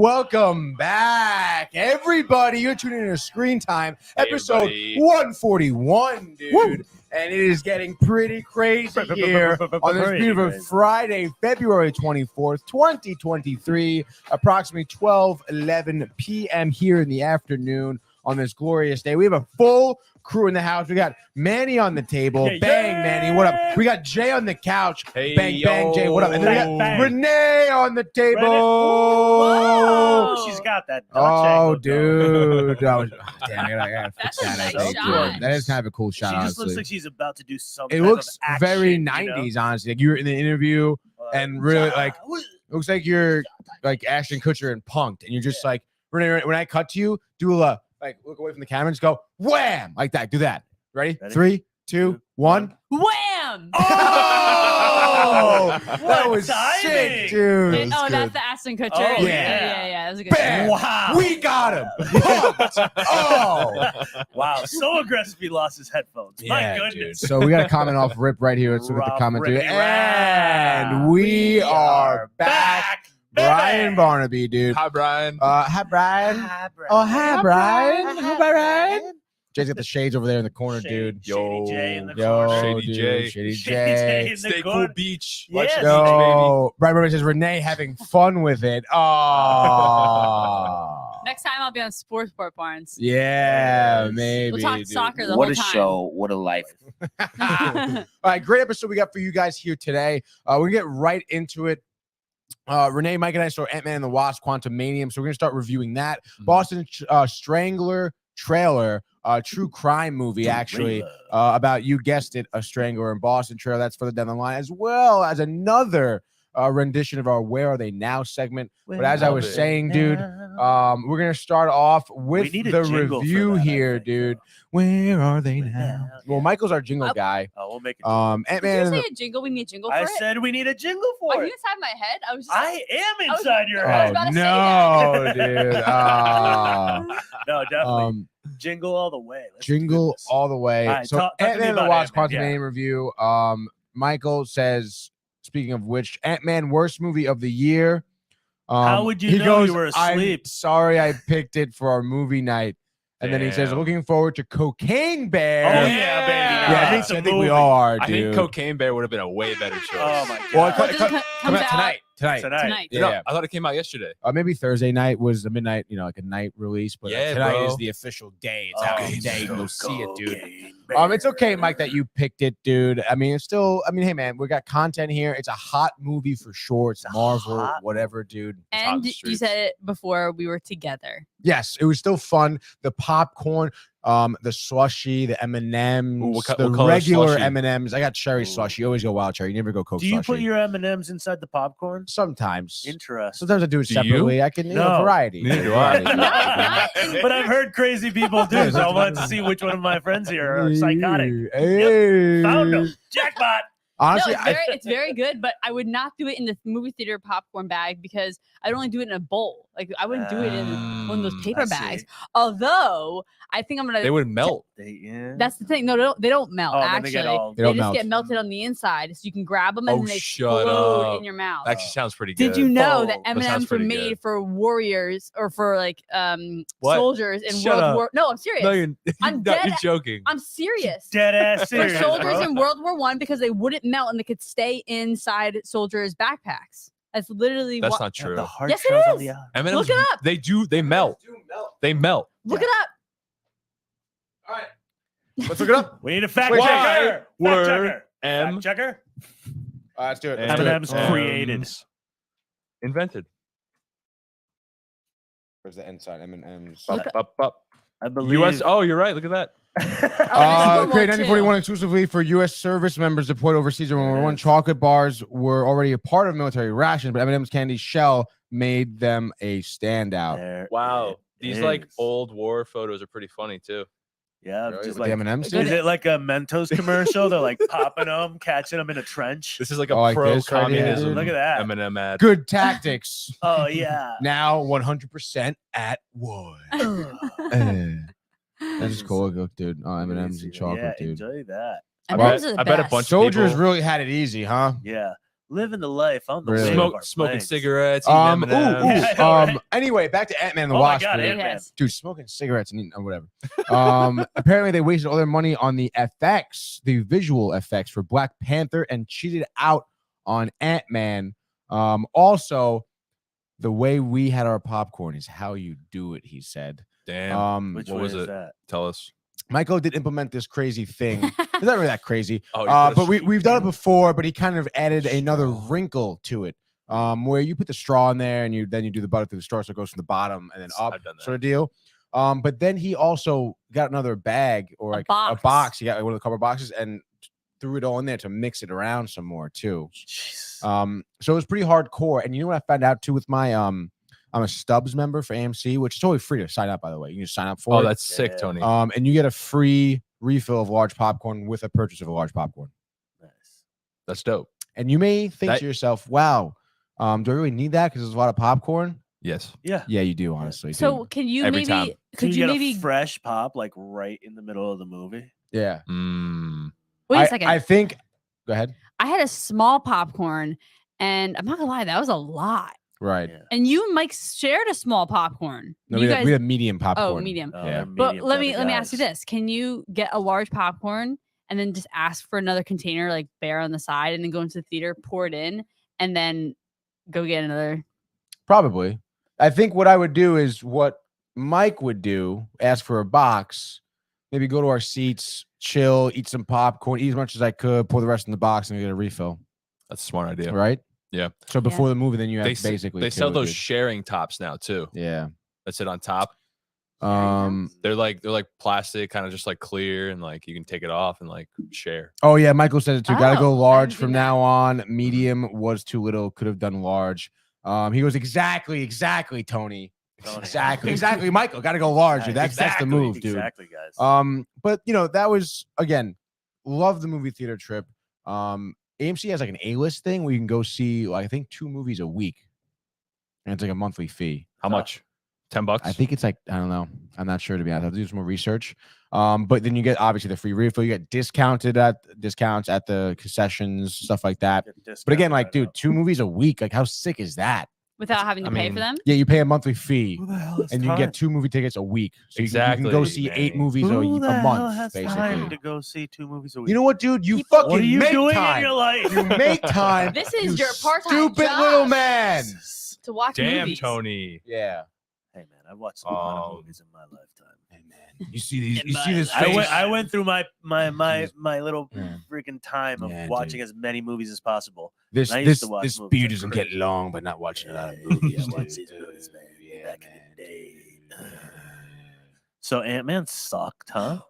welcome back, everybody. You're tuning in to Screen Time, episode everybody. 141, dude. Woo. And it is getting pretty crazy here on this beautiful Friday, February 24th, 2023, approximately 12:11 p.m. here in the afternoon on this glorious day. We have a full crew in the house. We got Manny on the table. Bang, Manny. What up? We got Jay on the couch. Hey, bang, bang, Jay. What up? And then we got Renee on the table. Whoa, she's got that. Oh, dude. Damn, I gotta fix That's that. a nice shot. That is kind of a cool shot, She just honestly. looks like she's about to do something. It looks action, very 90s, honestly. Like you were in the interview and really like it looks like you're like Ashton Kutcher and Punked, and you're just like when I cut to you, do a like look away from the camera and just go wham like that. Do that. Ready? 3, 2, 1. Wham! Oh, that was sick, dude. That's the Ashton Kutcher. Oh, yeah. That was a good Bam! one. Wow. We got him. Punked. Oh, Wow. So aggressive he lost his headphones. My goodness. So we got a comment off Rip right here. Let's look at the comment, dude. And we are back. Brian Barnaby, dude. Hi, Brian. Hi, Brian. Oh, hi, Brian. Hi, Brian. Jay's got the shades over there in the corner, dude. Shady J in the Yo, corner. Shady dude. J. Shady Shady J J. in the Stay corner. cool beach. Yes. Watch Yo, Brian Barnaby says Renee having fun with it. Oh. Next time I'll be on Sports Sport Barnes. Yeah, maybe. We'll talk dude. soccer the What whole a time. show. What a life. All right, great episode we got for you guys here today. We're gonna get right into it. Renee, Mike, and I saw Ant-Man and the Wasp: Quantumania, so we're gonna start reviewing that. Boston Strangler trailer, true crime movie, actually, about, you guessed it, a Strangler in Boston trailer. That's further down the line, as well as another rendition of our Where Are They Now segment. But as I was saying, dude, we're gonna start off with need a the jingle for review that, I here, think, dude. Where are they now? Well, Michael's our jingle guy. Oh, we'll make it. Did Ant-Man. you say a jingle? We need a jingle for I it? said we need a jingle for Are you it. inside my head? I was just I am was- inside your I was head. about to say no, dude. No, definitely. Jingle all the way. Let's do Jingle this. all the way. All right, So talk to me Ant-Man and the about Wasp: Ant-Man, Quantumania review. Michael says, speaking of which, Ant-Man worst movie of the year. How would you he know goes, you were I'm asleep? sorry I picked it for our movie night. And then he says, Damn. looking forward to Cocaine Bear. Oh, yeah, baby. Yeah, Now I that's a think we movie. all are, I dude. think Cocaine Bear would have been a way better choice. Oh, my God. Well, Well, does it come coming out out tonight. tonight. Yeah, No, yeah. I thought it came out yesterday. Maybe Thursday night was the midnight, like a night release, but Yeah, tonight bro. is the official day. It's out Oh, today. Go see it, dude. Cocaine It's okay, Bear. Mike, that you picked it, dude. I mean, it's still, hey, man, we got content here. It's a hot movie for sure. It's It's a Marvel, hot whatever, dude. It's hot in And the you streets. said it before we were together. Yes, it was still fun. The popcorn, the slushy, the M&Ms, Ooh, the what color regular slushie? M&Ms. I got cherry Ooh. slushy. You always go wild cherry. You never go Coke Do you slushy. put your M&Ms inside the popcorn? Sometimes. Interesting. Sometimes I do it Do you? separately. I can, No. variety. Neither do I. Variety. But I've heard crazy people do, so I wanted to see which one of my friends here are psychotic. Hey. Found them. Jackpot. Honestly, no, it's very good, but I would not do it in the movie theater popcorn bag because I'd only do it in a bowl. Like I wouldn't do it in one of those paper I see. bags. Although I think I'm gonna. They would melt. That's the thing. No, they don't melt. Oh, then actually, they get all. They they don't just melt. get melted on the inside, so you can grab them and Oh, then they shut explode up. in your mouth. Actually sounds pretty good. Did you know that Oh, that sounds M&Ms were pretty made good. for warriors or for like What? soldiers in Shut World up. War? No, I'm serious. No, you're, I'm no, dead. you're joking. I'm serious. Dead ass For serious, soldiers bro. in World War I because they wouldn't melt and they could stay inside soldiers' backpacks. That's literally That's what. not true. The hard Yes, it shells on is. the eye. M&Ms, Look it up. They do. They melt. They melt. Look it up. All right. Let's look it up. We need a fact Wait, checker. why Fact were checker. M Fact checker. Let's do it. Let's do it. M&Ms created. Invented. Where's the inside? M&Ms. Look up. Up. I believe. US. Oh, you're right. Look at that. Oh, this is World War Created II. 1941 exclusively for U.S. service members deployed overseas during World War I. Chocolate bars were already a part of military rations, but M&M's candy shell made them a standout. There Wow. it These like is. old war photos are pretty funny too. Yeah, Really? just With the like. M&Ms, Good. Is it like a Mentos commercial? They're like popping them, catching them in a trench. This is like a Oh, like this right here, pro-communism dude? Look at that. M&M ad. Good tactics. Oh yeah. Now 100% at war. That's just cool, look, dude. Oh, M&Ms and chocolate, yeah, dude. Enjoy that. I M&Ms bet- are the I bet a best. bunch- Soldiers people- really had it easy, huh? Yeah. living the life on the Really? way of our Smoking planes. cigarettes. eating M&Ms. Yeah, I know, right? Anyway, back to Ant-Man and the Oh my Wasp. God, dude. Ant-Man. Yes. Dude, smoking cigarettes and eating whatever. Apparently they wasted all their money on the effects, the visual effects for Black Panther, and cheated out on Ant-Man. Also, the way we had our popcorn is how you do it, he said. Damn. Which what way was is it? that? Tell us. Michael did implement this crazy thing. It's not really that crazy. Oh, you put a But sheet we've done it in? before, but he kind of added another Straw. wrinkle to it. Where you put the straw in there and you do the butter through the straw, so it goes from the bottom and then up, I've done that. sort of deal. But then he also got another bag or like a box. He got one of the cardboard boxes and threw it all in there to mix it around some more too. Jeez. So it was pretty hardcore. And you know what I found out too with my I'm a Stubbs member for AMC, which is totally free to sign up, by the way. You can just sign up for it. Oh, that's sick, Yeah. Tony. And you get a free refill of large popcorn with a purchase of a large popcorn. Nice. That's dope. And you may think That- to yourself, wow, do I really need that? Because there's a lot of popcorn. Yes. Yeah. Yeah, you do, honestly. So can you Every maybe time. could you get maybe a fresh pop like right in the middle of the movie? yeah. Mm. wait a second? I think go ahead. I had a small popcorn, and I'm not gonna lie, that was a lot. Right. Yeah. And you and Mike shared a small popcorn. No, you we had medium popcorn. oh, medium. Oh, Yeah. they're But medium let me type of ask you guys. this: can you get a large popcorn and then just ask for another container, like bare on the side, and then go into the theater, pour it in, and then go get another? Probably. I think what I would do is what Mike would do, ask for a box, maybe go to our seats, chill, eat some popcorn, eat as much as I could, pour the rest in the box, and get a refill. That's a smart idea. Right? Yeah. So before the movie, then you have They, basically they sell two, those dude. sharing tops now too. Yeah. That sit on top. They're They're like plastic, kind of just like clear, and like you can take it off and like share. Oh yeah, Michael said it too. Gotta go Oh, I large haven't from seen that. now on. Medium was too little. Could have done large. He goes exactly, Tony. Tony. Exactly, Michael. Gotta go large, dude. That's the move, dude. Exactly, guys. But you know that was again, love the movie theater trip. AMC has like an A-list thing where you can go see like, I think 2 movies a week, and it's like a monthly fee. How much? $10? I think it's like, I don't know. I'm not sure, to be honest. I have to do some more research. But then you get obviously the free refill. You get discounts at the concessions, stuff like that. But again, like, dude, 2 movies a week. Like, how sick is that? Without having to I pay mean, for them? Yeah, you pay a monthly fee, Who the hell has and you time? get 2 movie tickets a week. So you can go Exactly, see 8 man. movies Who the a hell month, has basically. time to go see 2 movies a week? You know what, dude? You People- fucking What are you make doing time. in your life? You make time. This is you your part-time stupid job. little man. To watch Damn, movies. Tony. Yeah. Hey man, I've watched a lot of Oh. movies in my lifetime. Hey man, you see these? In You see this my face? I went through my little Yeah. freaking time of Yeah, watching as many movies as possible. This I used to watch this movies beard like doesn't get crazy. long, but not watching a lot of Yeah, movies. I watched dude. these movies, man, Yeah, back in man. the day. So Ant-Man sucked, huh?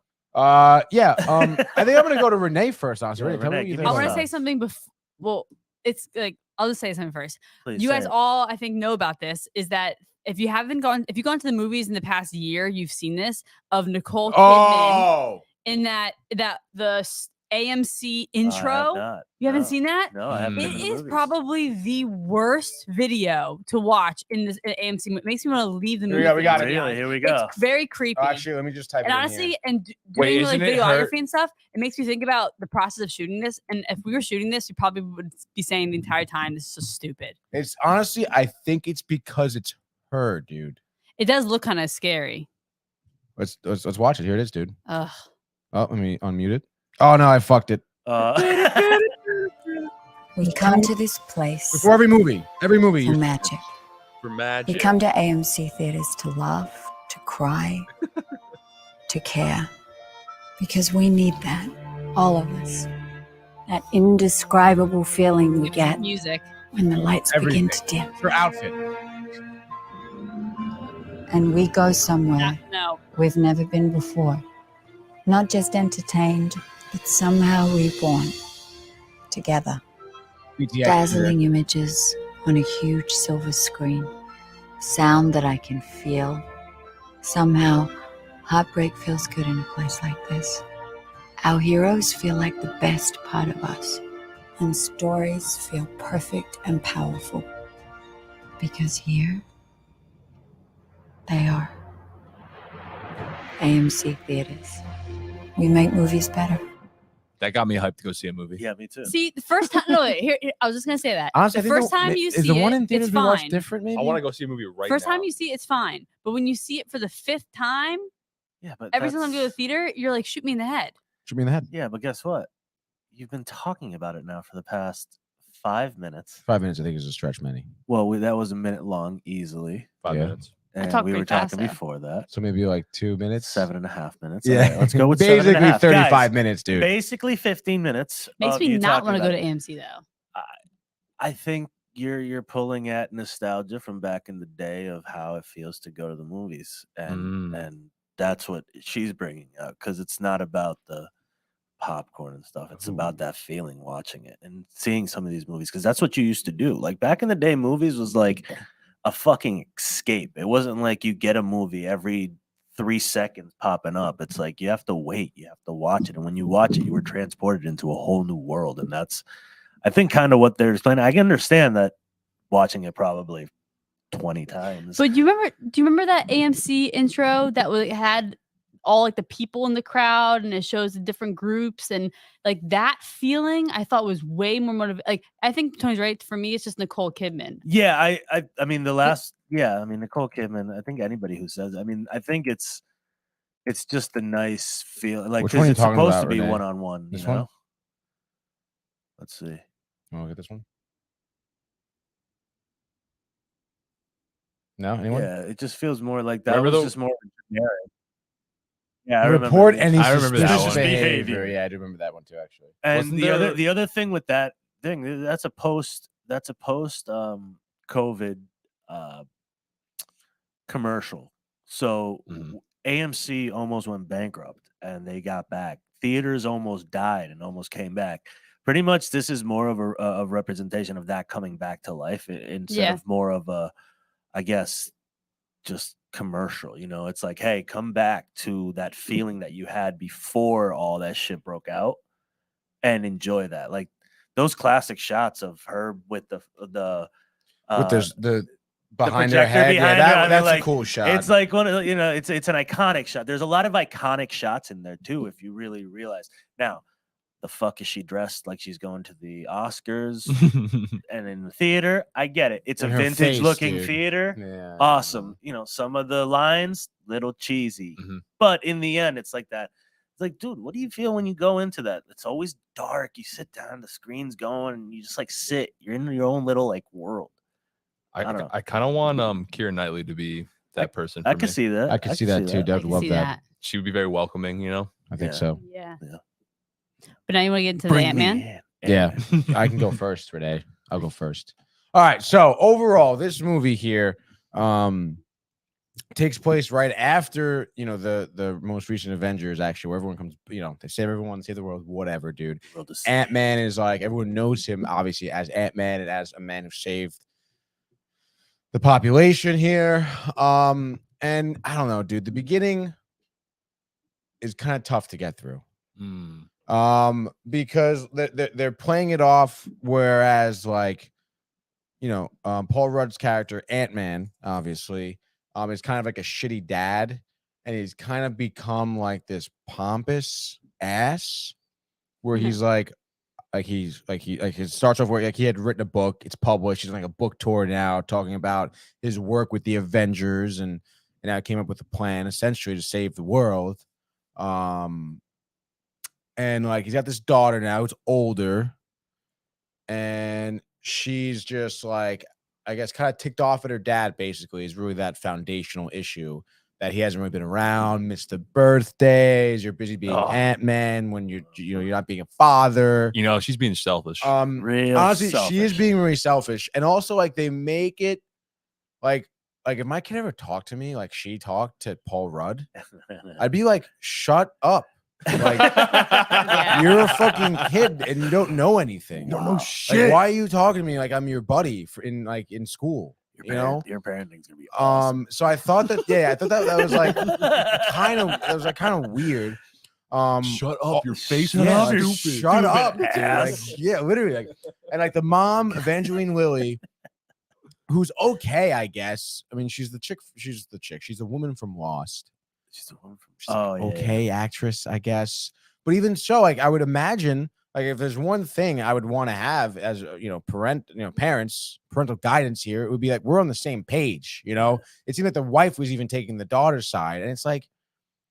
Yeah. I think I'm gonna go to Renee first. Honestly, Yeah, Renee, tell me Renee, what you give think. me I want to some. say something before. Well, it's like I'll just say something first. Please You say guys it. all, I think, know about this. Is that if you've gone to the movies in the past year, you've seen this of Nicole Kidman Oh, in that the AMC I have intro. not. You haven't No. seen that? No, I haven't. Mm. been It to the is movies. probably the worst video to watch in this AMC. It makes me want to leave the Here we movie. go, we got theater, it. to be Really? honest. Here we go. It's very creepy. actually, let me just type And it in honestly, here. and Wait, doing like isn't it her- videography and stuff, it makes me think about the process of shooting this. And if we were shooting this, we probably would be saying the entire time, "This is so stupid." It's honestly, I think it's because it's her, dude. It does look kind of scary. Let's watch it. Here it is, dude. Ugh. Oh, let me unmute it. Oh no, I fucked it. We come to this place Before every movie, for you magic. For We magic. come to AMC theaters to laugh, to cry, to care. Because we need that, all of us. That indescribable feeling we get Music. when the lights Everything. begin to dim. her outfit. And we go somewhere No. we've never been before. Not just entertained, but somehow reborn. Together. BTS. Dazzling images on a huge silver screen. Sound that I can feel. Somehow, heartbreak feels good in a place like this. Our heroes feel like the best part of us. And stories feel perfect and powerful. Because here, they are. AMC Theaters. We make movies better. That got me hyped to go see a movie. Yeah, me too. See, the first time, no, wait, here, I was just gonna say that. Honestly, The I think first time you is see the one it, in it's theaters we watched fine. different. Maybe I want to go see a movie right First now. time you see it, it's fine. But when you see it for the 5th time, Yeah, but every single time you go to the that's- theater, you're like, shoot me in the head. shoot me in the head. Yeah, but guess what? You've been talking about it now for the past 5 minutes. 5 minutes, I think, is a stretch, many. Well, that was a minute long, easily. 5 Yeah. minutes. And talk we were pretty fast, talking though. before that. So maybe like 2 minutes. 7.5 minutes. Yeah, All right, let's go with basically 7.5. 35 Guys, minutes, dude. Basically 15 minutes. Makes of me you not talking want to go about to it. AMC though. I think you're pulling at nostalgia from back in the day of how it feels to go to the movies, and that's what she's bringing up, because it's not about the popcorn and stuff. It's about that feeling watching it and seeing some of these movies, because that's what you used to do. Like back in the day, movies was like a fucking escape. It wasn't like you get a movie every 3 seconds popping up. It's like you have to wait, you have to watch it, and when you watch it, you were transported into a whole new world. And that's, I think, kind of what they're explaining. I can understand that watching it probably 20 times. But do you remember that AMC intro that had all like the people in the crowd, and it shows the different groups, and like that feeling I thought was way more motivating. Like I think Tony's right. For me, it's just Nicole Kidman. Yeah, I mean the last, yeah, I mean Nicole Kidman. I think anybody who says, I mean, I think it's just a nice feel, like Which one are because you it's talking supposed about, to be Renee? one-on-one. This You know? one? Let's see. Want to get this one? No, anyone? Yeah, it just feels more like that. Remember was the- just more generic. Yeah, I Report remember. any I remember that suspicious one. behavior. Yeah, I do remember that one too, actually. And Wasn't the other thing with that thing, that's a post COVID commercial. So AMC almost went bankrupt and they got back. Theaters almost died and almost came back. Pretty much, this is more of a representation of that coming back to life instead of more of a, I guess, just commercial. You know, it's like, hey, come back to that feeling that you had before all that shit broke out and enjoy that. Like those classic shots of her with the With the behind her projector head. behind Yeah, her, I mean, that's like, a cool shot. It's like one of, you know, it's an iconic shot. There's a lot of iconic shots in there too, if you really realize. Now, the fuck is she dressed like she's going to the Oscars and in the theater? I get it. It's And a her vintage face, looking dude. theater. Yeah, Awesome. You know, some of the lines, little cheesy. But in the end, it's like that. It's like, dude, what do you feel when you go into that? It's always dark. You sit down, the screen's going, and you just like sit. You're in your own little like world. I don't know. I kind of want Keira Knightley to be that person. I for could me. see that. I could see that too. I Definitely can love see that. She would be very welcoming, you know. I think Yeah. so. Yeah. Yeah. But now you want to get into the Bring Ant-Man? me in. Yeah, I can go first today. I'll go first. All right. So overall, this movie here takes place right after, you know, the most recent Avengers, actually, where everyone comes, you know, they save everyone, save the world, whatever, dude. Ant-Man is like, everyone knows him obviously as Ant-Man and as a man who saved the population here. And I don't know, dude, the beginning is kind of tough to get through. Because they're playing it off, whereas like, you know, Paul Rudd's character Ant-Man obviously is kind of like a shitty dad, and he's kind of become like this pompous ass where he's like he starts off where like he had written a book, it's published, he's on like a book tour now talking about his work with the Avengers, and now came up with a plan essentially to save the world. And like he's got this daughter now who's older, and she's just like, I guess, kind of ticked off at her dad. Basically, is really that foundational issue that he hasn't really been around, missed the birthdays. You're busy being Ant-Man when you're not being a father. You know, she's being selfish. Real honestly, selfish. she is being really selfish, and also like they make it like if my kid ever talked to me like she talked to Paul Rudd, I'd be like, shut up. Like, you're a fucking kid and you don't know anything. You don't know Like, shit. why are you talking to me like I'm your buddy in school? Your parenting's gonna be awesome. So I thought that that was like kind of weird. Shut up, your face Yeah, is like, stupid. shut up, dude. Like, ass. yeah, literally. Like, and like the mom, Evangeline Lilly, who's okay, I guess. I mean, she's the chick. She's the woman from Lost. She's the one from. She's like, okay actress, I guess. But even so, like I would imagine, like if there's one thing I would want to have as parents, parental guidance here, it would be like we're on the same page. It seemed like the wife was even taking the daughter's side, and it's like,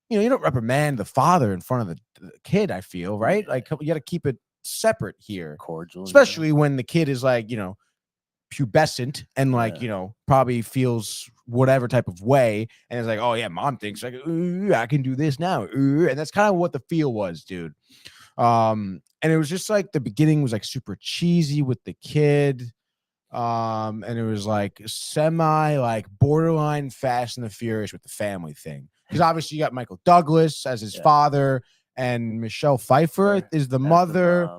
you don't reprimand the father in front of the kid. I feel right. Like you got to keep it separate here, cordial, especially when the kid is like pubescent and like probably feels whatever type of way, and it's like, oh yeah, mom thinks like I can do this now, and that's kind of what the feel was, dude. And it was just like the beginning was like super cheesy with the kid, and it was like semi like borderline Fast and the Furious with the family thing, because obviously you got Michael Douglas as his father and Michelle Pfeiffer is the mother.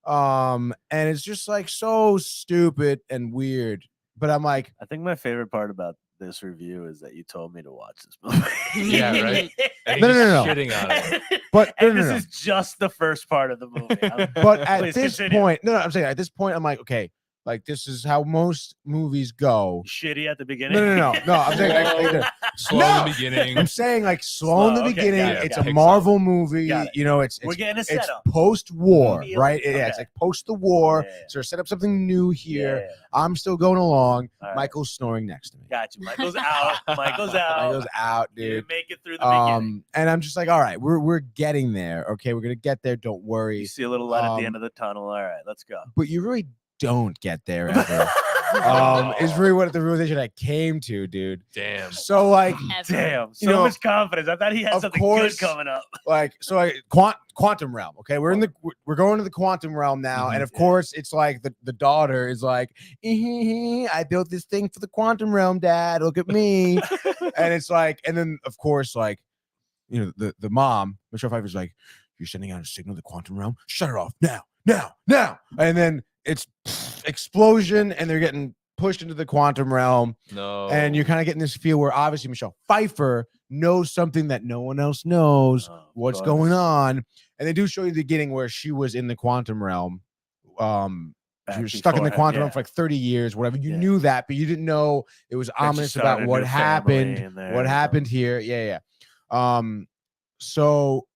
And it's just like so stupid and weird. But I'm like, I think my favorite part about this review is that you told me to watch this movie. Yeah, right. And No, he's no. shitting on it. But this is just the first part of the movie. But at Please this continue. point, I'm saying at this point, I'm like, okay, like this is how most movies go. Shitty at the beginning. No. I'm saying like, Slow in the beginning. I'm saying like slow in the okay, beginning. got it, It's got a it. Marvel movie. Got it. It's We're getting a it's setup. post-war, Immediately. right? Yeah, it's Okay. like post the war. Yeah. So set up something new here. Yeah. I'm still going along. All right. Michael's snoring next to me. Gotcha. Michael's out. Michael's out. Michael's out, You dude. didn't make it through the beginning. And I'm just like, all right, we're getting there. Okay, we're gonna get there. Don't worry. You see a little light at the end of the tunnel. All right, let's go. But you really don't get there ever. Is really what the realization I came to, dude. Damn. So like, Ever. Damn, so much confidence. I thought he had of something course, good coming up. like, so like quantum realm. Okay, we're going to the quantum realm now, and of course, it's like the daughter is like, I built this thing for the quantum realm, Dad. Look at me. And it's like, and then of course, like, the mom, Michelle Pfeiffer's like, you're sending out a signal to the quantum realm. Shut it off now. And then it's explosion, and they're getting pushed into the quantum realm. No. And you're kind of getting this feel where obviously Michelle Pfeiffer knows something that no one else knows what's going on. And they do show you the beginning where she was in the quantum realm. She was stuck in the quantum realm for like 30 years, whatever. You knew that, but you didn't know it was ominous about what happened. What happened here. Yeah. So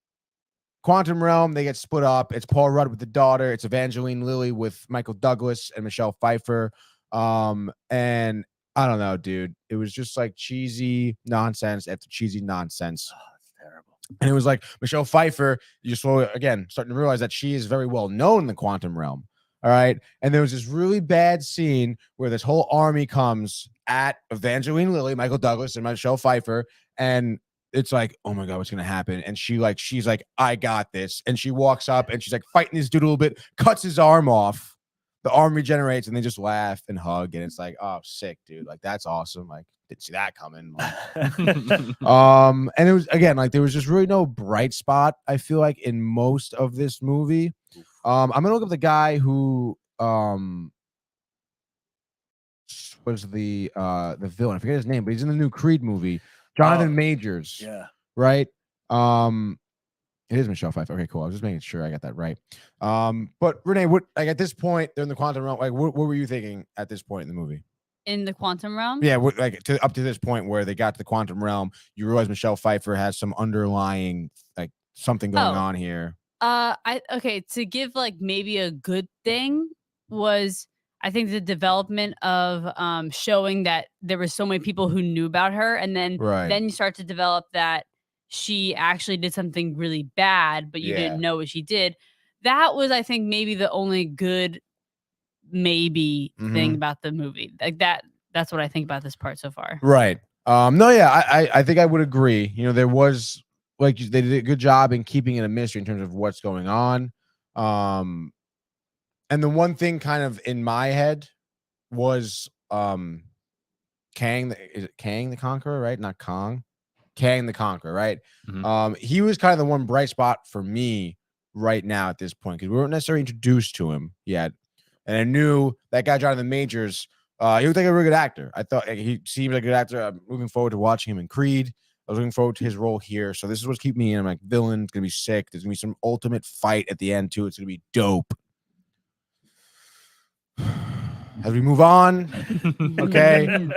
quantum realm, they get split up. It's Paul Rudd with the daughter. It's Evangeline Lilly with Michael Douglas and Michelle Pfeiffer. And I don't know, dude. It was just like cheesy nonsense after cheesy nonsense. Oh, it's terrible. And it was like Michelle Pfeiffer, you slowly again starting to realize that she is very well known in the quantum realm. All right. And there was this really bad scene where this whole army comes at Evangeline Lilly, Michael Douglas, and Michelle Pfeiffer, and it's like, oh my God, what's gonna happen? And she's like, I got this. And she walks up and she's like fighting this dude a little bit, cuts his arm off. The arm regenerates, and they just laugh and hug. And it's like, oh, sick, dude. Like, that's awesome. Like, didn't see that coming. And it was again, like, there was just really no bright spot, I feel like, in most of this movie. I'm gonna look up the guy who was the villain. I forget his name, but he's in the new Creed movie. Jonathan Majors. Yeah. Right. It is Michelle Pfeiffer. Okay, cool. I was just making sure I got that right. But Renee, what, like, at this point, they're in the quantum realm. Like, what were you thinking at this point in the movie? In the quantum realm? Yeah, up to this point where they got to the quantum realm, you realize Michelle Pfeiffer has some underlying, like, something going on here. To give like maybe a good thing was, I think, the development of showing that there were so many people who knew about her, and then you start to develop that she actually did something really bad, but you didn't know what she did. That was, I think, maybe the only good thing about the movie. Like that's what I think about this part so far. Right. No, yeah, I think I would agree. There was, like, they did a good job in keeping it a mystery in terms of what's going on. And the one thing kind of in my head was Kang the Conqueror, right? Not Kong. Kang the Conqueror, right? He was kind of the one bright spot for me right now at this point, because we weren't necessarily introduced to him yet. And I knew that guy, Jonathan Majors, he looked like a really good actor. I thought he seemed like a good actor. I'm looking forward to watching him in Creed. I was looking forward to his role here. So this is what's keeping me in. I'm like, villain's going to be sick. There's going to be some ultimate fight at the end, too. It's going to be dope. as we move on, okay.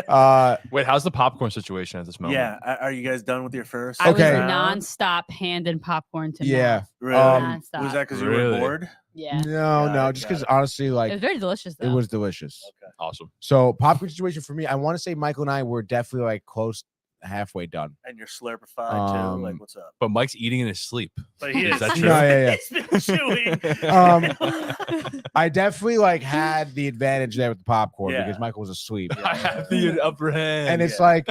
Wait, how's the popcorn situation at this moment? Yeah, are you guys done with your first? I was Okay. nonstop handing popcorn to Yeah. mouth. Really? Nonstop. Was that because you Really? were bored? Yeah. No, Got it, just got because it. honestly, It like was very delicious though. it was delicious. Okay. Awesome. So popcorn situation for me, I want to say Michael and I were definitely like close, halfway done. And you're slurpified too. Like, what's up? But Mike's eating in his sleep. But he Is that is- true? No, yeah. He's been chewing. I definitely like had the advantage there with the popcorn Yeah. because Michael was asleep. I have the upper hand. And it's like,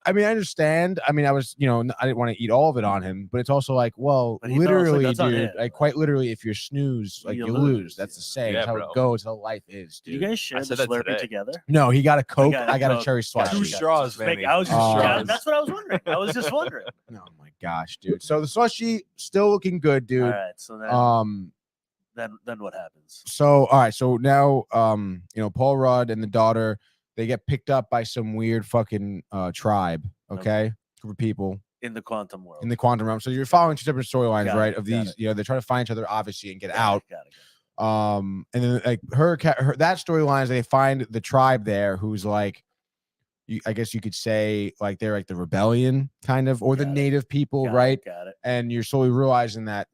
I mean, I understand. I mean, I was, I didn't want to eat all of it on him, but it's also like, well, But he fell asleep, literally, that's on dude, him. like quite literally, if you snooze, like You you lose, lose. That's the yeah. saying. That's Yeah, how bro. it goes. How life is, Did you dude. guys share the said that Slurpee today. together? No, he got a Coke. got a I got a Coke. cherry Got slushy. Two straws, man. I was just Oh. that's what I was wondering. I was just wondering. Oh my gosh, dude. So the slushy still looking good, dude. All right, so then what happens? So all right, so now Paul Rudd and the daughter, they get picked up by some weird fucking tribe, okay? Group of people In the quantum world. in the quantum realm. So you're following two different storylines, Got right? it, Of got these, they're trying to find each other obviously and get Got it, out. got it. And then like her that storyline is they find the tribe there who's like I guess you could say like they're like the rebellion kind of, or the Got it. native people, Got it, right? Got it. And you're slowly realizing that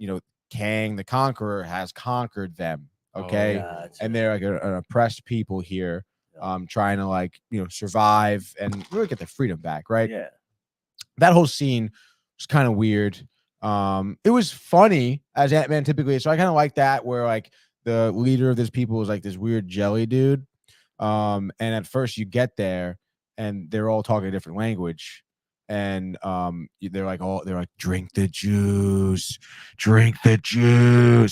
Kang the Conqueror has conquered them, okay? Gotcha. And they're like an oppressed people here, Yeah. trying to like survive and really get their freedom back, right? Yeah. That whole scene was kind of weird. It was funny as Ant-Man typically is, so I kind of like that where like the leader of this people was like this weird jelly dude. And at first you get there and they're all talking a different language. And they're like drink the juice,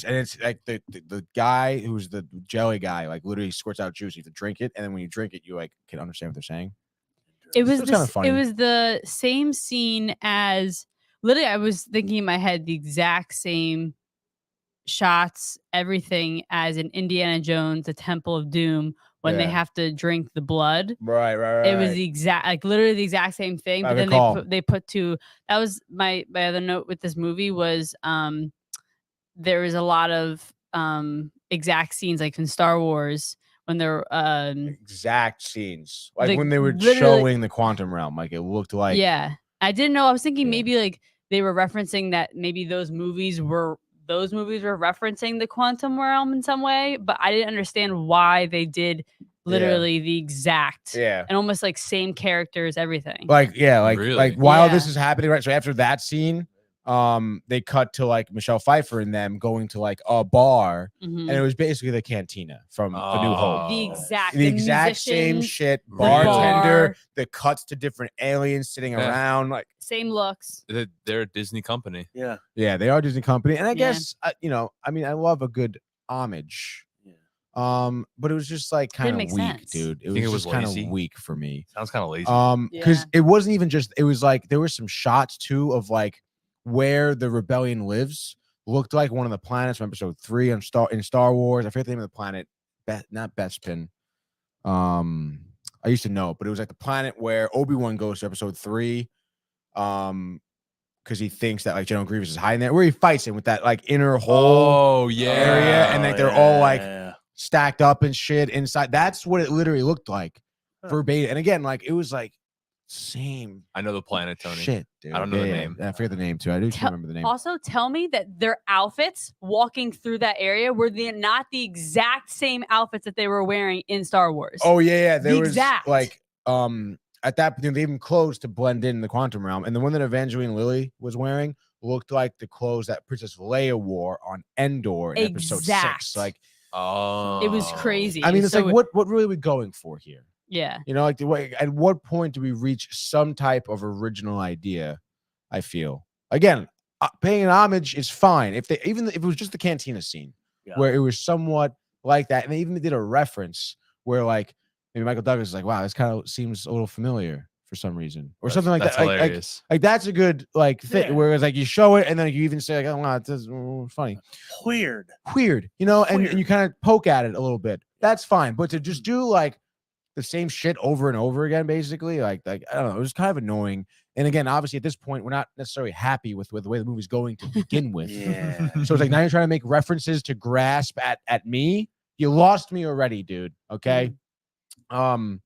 and it's like the guy who's the jelly guy like literally squirts out juice. You have to drink it, and then when you drink it, you like can understand what they're saying. It was It's kinda funny. it was the same scene as literally I was thinking in my head the exact same shots, everything as in Indiana Jones, the Temple of Doom, when they Yeah. have to drink the blood. Right. It was the exact, like literally the exact same thing. I But then recall. they put to that was my other note with this movie was there was a lot of exact scenes like in Star Wars when they're exact scenes like Like, when they were literally- showing the quantum realm, like it looked like yeah. I didn't know. I was thinking Yeah. maybe like they were referencing that maybe those movies were referencing the quantum realm in some way, but I didn't understand why they did literally the exact yeah. and almost like same characters, everything. Like like Really? while this Yeah. is happening, right? So after that scene, they cut to like Michelle Pfeiffer and them going to like a bar, Mhm. and it was basically the cantina from A New Hope. The Oh. exact The exact same musicians, shit. Really? Bartender, bar. the cuts to different aliens sitting Yeah. around. Like, same looks. They're a Disney company. Yeah. yeah, they are Disney company, and I Yeah. guess I mean, I love a good homage. Yeah. But it was just like kind of make weak, sense. dude. It Think was it was just kind of lazy? weak for me. Sounds kind of lazy. Because Yeah. it wasn't even just, it was like there were some shots too of like where the rebellion lives. Looked like one of the planets from episode 3 in Star Wars. I forget the name of the planet. Not Bespin. I used to know, but it was like the planet where Obi-Wan goes to episode 3. Because he thinks that like General Grievous is hiding there, where he fights him with that like inner hole Oh yeah. area, and like they're all like yeah. stacked up and shit inside. That's what it literally looked like, Huh. verbatim. And again, like it was like same I know the planet, Tony. shit, dude. I don't know the name. I forget the name too. I do Tell- remember the name. Also, tell me that their outfits walking through that area were not the exact same outfits that they were wearing in Star Wars. Oh yeah. There The was exact. like at that point they even clothes to blend in the quantum realm, and the one that Evangeline Lilly was wearing looked like the clothes that Princess Leia wore on Endor in episode 6. Exact. Like, Oh. It was crazy. I mean, it's So like what really are we going for here? Yeah. Like at what point do we reach some type of original idea? I feel again, paying an homage is fine if it was just the cantina scene Yeah. where it was somewhat like that, and they even did a reference where like maybe Michael Douglas is like, wow, this kind of seems a little familiar for some reason, or something like That's that. hilarious. Like that's a good like thing. Yeah. Whereas like you show it and then you even say like, oh wow, it's funny, Weird. weird, and Weird. you kind of poke at it a little bit. That's fine, but to just do like the same shit over and over again, basically, like I don't know, it was kind of annoying. And again, obviously at this point, we're not necessarily happy with the way the movie's going to begin with. Yeah. So it's like now you're trying to make references to grasp at me. You lost me already, dude. Okay. And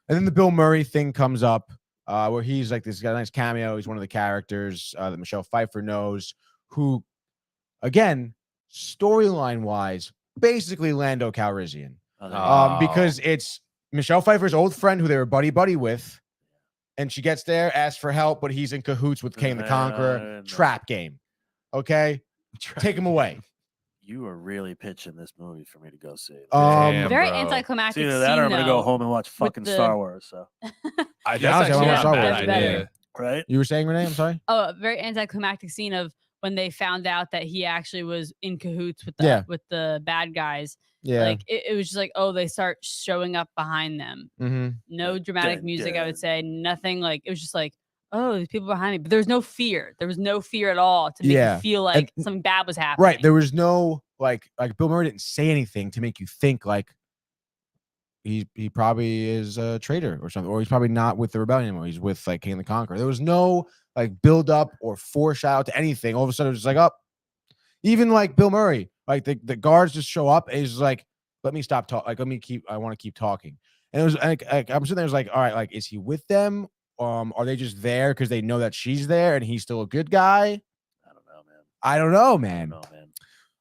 then the Bill Murray thing comes up, where he's like this got a nice cameo. He's one of the characters that Michelle Pfeiffer knows, who, again, storyline wise, basically Lando Calrissian. Because it's Michelle Pfeiffer's old friend who they were buddy with, and she gets there, asks for help, but he's in cahoots with Kane the Conqueror. Trap game. Okay, take him away. You are really pitching this movie for me to go see. Damn, Very bro. anticlimactic. It's either that or I'm gonna go home and watch fucking the- Star Wars. So That's honestly, actually I not a want bad Star Wars. idea. right? You were saying, Renee? I'm sorry. Oh, a very anticlimactic scene of when they found out that he actually was in cahoots with the bad guys. Yeah. Like it was just like, oh, they start showing up behind them. No dramatic Dun, music, I dun. would say. Nothing like it was just like, oh, there's people behind me. But there was no fear. There was no fear at all to make you feel like something bad was happening. Right. There was no like Bill Murray didn't say anything to make you think like he probably is a traitor or something, or he's probably not with the rebellion anymore. He's with like King the Conqueror. There was no like build up or foreshadow to anything. All of a sudden it was just like, up. Even like Bill Murray, like the guards just show up and he's like, let me stop talking. Like, I want to keep talking. And it was like I'm sitting there, was like, all right, like, is he with them? Are they just there because they know that she's there and he's still a good guy? I don't know, man.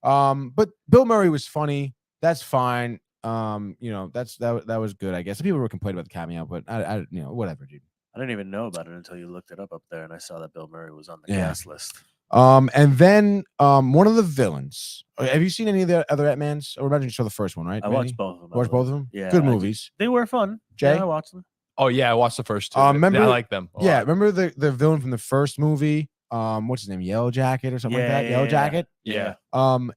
But Bill Murray was funny. That's fine. You know, that was good, I guess. Some people were complaining about the cameo, but I you know, whatever, dude. I didn't even know about it until you looked it up there, and I saw that Bill Murray was on the cast list. And then one of the villains. Have you seen any of the other Ant-Mans? Or imagine you saw the first one, right? I watched both of them. Watched both of them? Yeah, Good movies. They were fun. Jay? Yeah, I watched them. Oh yeah, I watched the first two. Remember, I like them. Yeah, remember the villain from the first movie? What's his name? Yellow Jacket or something like that? Yellow Jacket? Yeah.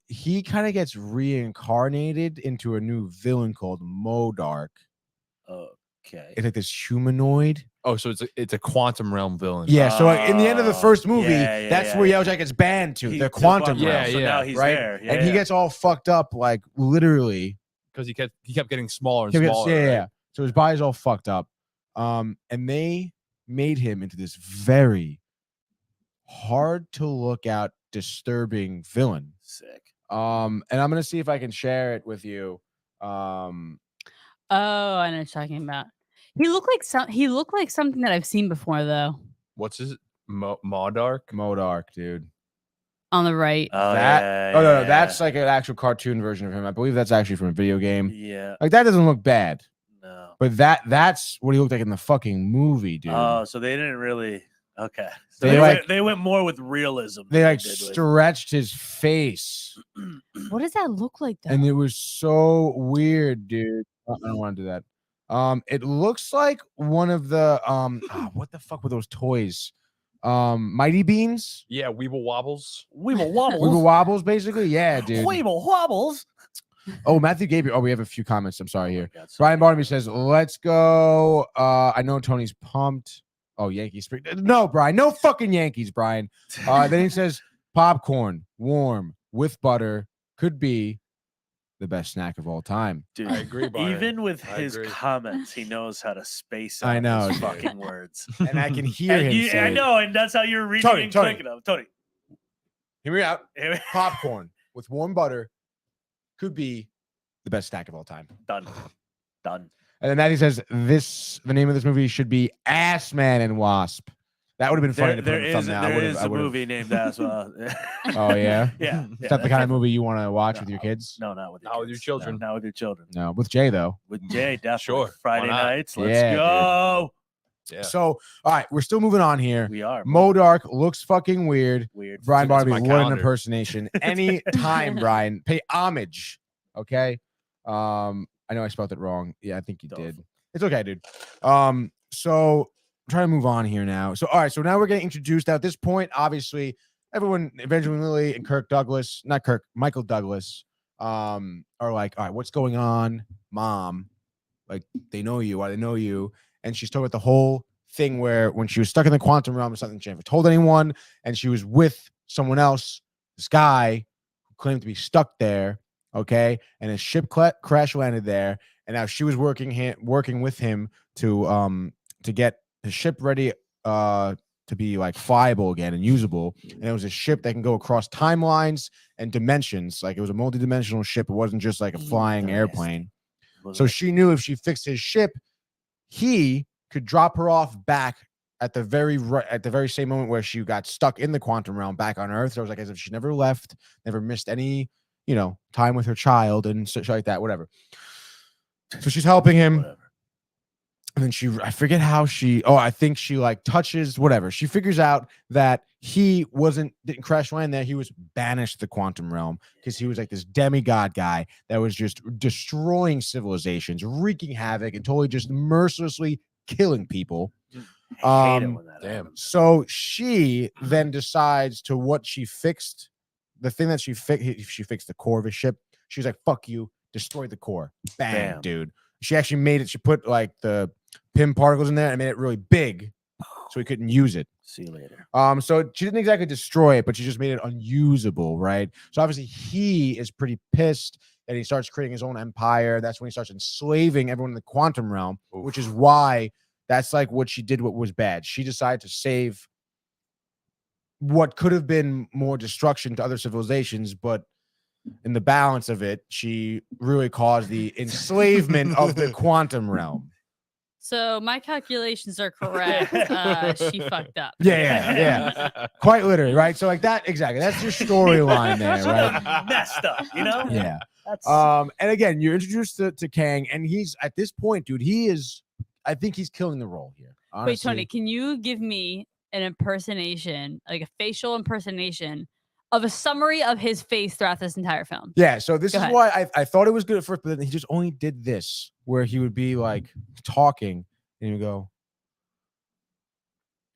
He kind of gets reincarnated into a new villain called Modark. Okay. It's like this humanoid. Oh, so it's a quantum realm villain. Yeah, so in the end of the first movie, yeah, that's yeah, where yeah. Yellow Jacket's banned to, He's the quantum realm. realm. So now he's right? there. Yeah, and he gets all fucked up, like literally. Because he kept getting smaller and He gets- smaller. yeah. right? So his body's all fucked up. And they made him into this very hard to look out, disturbing villain. Sick. And I'm gonna see if I can share it with you. Oh, I know what you're talking about. He looked like something that I've seen before though. What's his Modark? Modark, dude. On the right. Oh, No, that's like an actual cartoon version of him. I believe that's actually from a video game. Yeah. Like that doesn't look bad. No. But that's what he looked like in the fucking movie, dude. Oh, so they didn't really. Okay. So They went more with realism. They than like did with- stretched his face, What does that look like though? and it was so weird, dude. I don't want to do that. It looks like one of the what the fuck were those toys? Mighty Beans, Yeah, Weeble Wobbles. Weeble wobbles. Weeble Wobbles, basically. Yeah, dude. Weeble wobbles. Oh, Matthew Gabriel. Oh, we have a few comments. I'm sorry Oh my here. God, so Brian many Barnaby comments. says, "Let's go." I know Tony's pumped. Oh, Yankees. No, Brian. No fucking Yankees, Brian. Then he says, "Popcorn, warm with butter, could be the best snack of all time." Dude, I agree, Brian. even with I his agree. comments, he knows how to space out I know, his dude. fucking words. And I can hear And him. Say I it. know, and that's how you're reading Tony, and Tony. clicking them. Tony. Hear me out. Popcorn with warm butter could be the best snack of all time. Done. Done. And then Matthew says, the name of this movie should be Ass Man and Wasp. That would have been funny to put There in the is thumbnail. I there would've- is I a would've- movie named as well. Oh, yeah? Yeah. Is that the kind of movie you want to watch with your kids? No, not with your Not with your kids. children. No, not with your children. No, with Jay, though. With Jay, definitely. Sure, Friday why not? nights. Let's Yeah, dude. go. Yeah. So, all right, we're still moving on here. We are. Modark looks fucking weird. Weird. Brian It's Barnaby, my what an calendar. impersonation. Any time, Brian. Pay homage. Okay. I know I spelled it wrong. Yeah, I think you Don't. did. It's okay, dude. So I'm trying to move on here now. So, all right, so now we're getting introduced. Now, at this point, obviously, everyone, Evangeline Lilly and Michael Douglas, are like, all right, what's going on, Mom? Like, they know you. Why they know you? And she's talking about the whole thing where when she was stuck in the quantum realm or something, she never told anyone, and she was with someone else, this guy who claimed to be stuck there. Okay, and his ship crash landed there, and now she was working with him to get the ship ready to be like flyable again and usable. And it was a ship that can go across timelines and dimensions. Like it was a multi-dimensional ship. It wasn't just like a flying airplane. So she knew if she fixed his ship, he could drop her off back at the very same moment where she got stuck in the quantum realm back on Earth. So it was like as if she never left, never missed any, time with her child and shit like that, whatever. So she's helping him. Whatever. And then I forget how I think she like touches whatever. She figures out that he didn't crash land there. He was banished to the quantum realm because he was like this demigod guy that was just destroying civilizations, wreaking havoc, and totally just mercilessly killing people. I hate it when that happens. So she then decides to what she fixed, the thing that she fixed the core of his ship. She was like, fuck you, destroy the core. Bam, dude. She actually made it, she put like the PIM particles in there and made it really big so he couldn't use it. See you later. So she didn't exactly destroy it, but she just made it unusable, right? So obviously he is pretty pissed and he starts creating his own empire. That's when he starts enslaving everyone in the quantum realm, which is why that's like what she did, what was bad. She decided to save what could have been more destruction to other civilizations, but in the balance of it, she really caused the enslavement of the quantum realm. So my calculations are correct. She fucked up. Yeah. Quite literally, right? So like that, exactly. That's your storyline there, right? Messed up, you know? Yeah. That's And again, you're introduced to Kang, and he's at this point, dude, I think he's killing the role here. Honestly. Wait, Tony, can you give me an impersonation, like a facial impersonation of a summary of his face throughout this entire film? Yeah, so this Go is ahead. why I thought it was good at first, but then he just only did this, where he would be like talking, and he would go,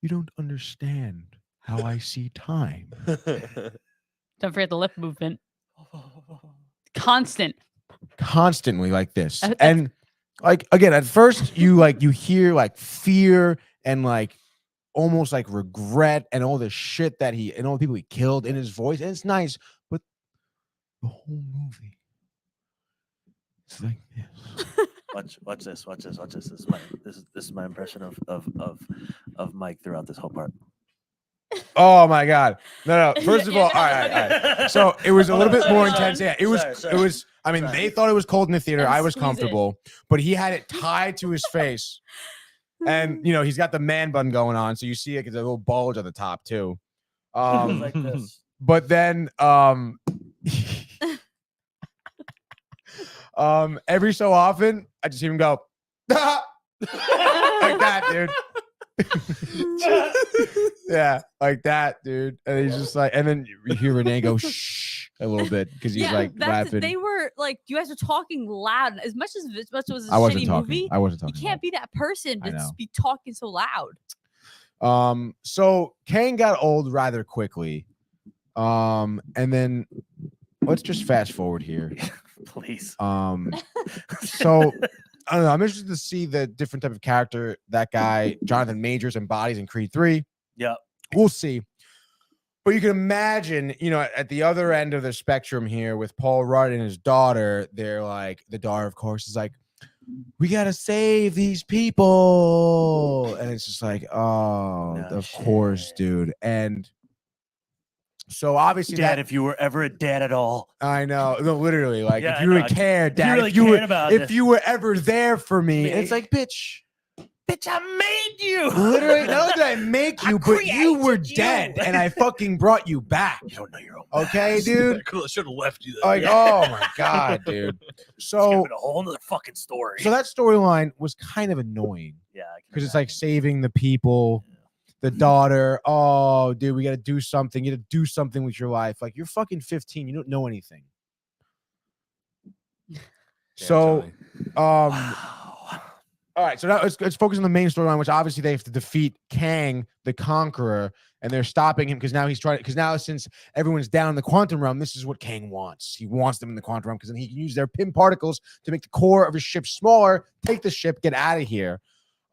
"You don't understand how I see time." Don't forget the lip movement. Constantly like this. And like again, at first you hear like fear and like almost like regret and all the shit that and all the people he killed in his voice, and it's nice, but the whole movie it's like this. watch this. This is my impression of Mike throughout this whole part. Oh my god. No. First of all right. So it was a little bit more intense. Yeah, it was I mean, they thought it was cold in the theater. I was comfortable, but he had it tied to his face. And he's got the man bun going on, so you see it, it's a little bulge at the top too. Like this. But then every so often I just hear him go like that, dude. Yeah, like that, dude. And he's just like, and then you hear Renee go shh a little bit because he's like laughing. They were like, you guys were talking loud. As much as it was a I wasn't shitty talking. movie, I wasn't talking. you can't be that person to just be talking so loud. So Kang got old rather quickly. And then let's just fast forward here. Please. So I don't know. I'm interested to see the different type of character that guy Jonathan Majors embodies in Creed 3. Yeah, we'll see. But you can imagine, at the other end of the spectrum here with Paul Rudd and his daughter, they're like, the daughter, of course, is like, we gotta save these people, and it's just like, of course, dude. And so obviously, Dad, if you were ever a dad at all, I know, no, literally, like Yeah, if you really cared, Dad, if you were ever there for me, and it's like, bitch, I made you. Literally, not that I make you, but you were dead, and I fucking brought you back. You don't know your own. Okay, dude. Cool. I should have left you there. Like, oh my god, dude. So a whole nother fucking story. So that storyline was kind of annoying. Yeah, because it's like saving the people. The daughter, oh, dude, we got to do something. You got to do something with your life. Like, you're fucking 15. You don't know anything. So, all right. So now let's focus on the main storyline, which obviously they have to defeat Kang, the Conqueror, and they're stopping him because now since everyone's down in the quantum realm, this is what Kang wants. He wants them in the quantum realm because then he can use their PIM particles to make the core of his ship smaller, take the ship, get out of here.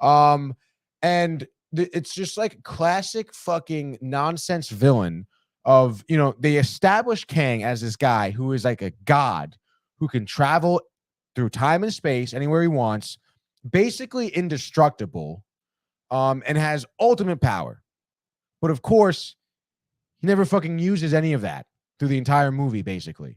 And it's just like classic fucking nonsense villain of, they establish Kang as this guy who is like a god who can travel through time and space anywhere he wants, basically indestructible, and has ultimate power. But of course, he never fucking uses any of that through the entire movie, basically.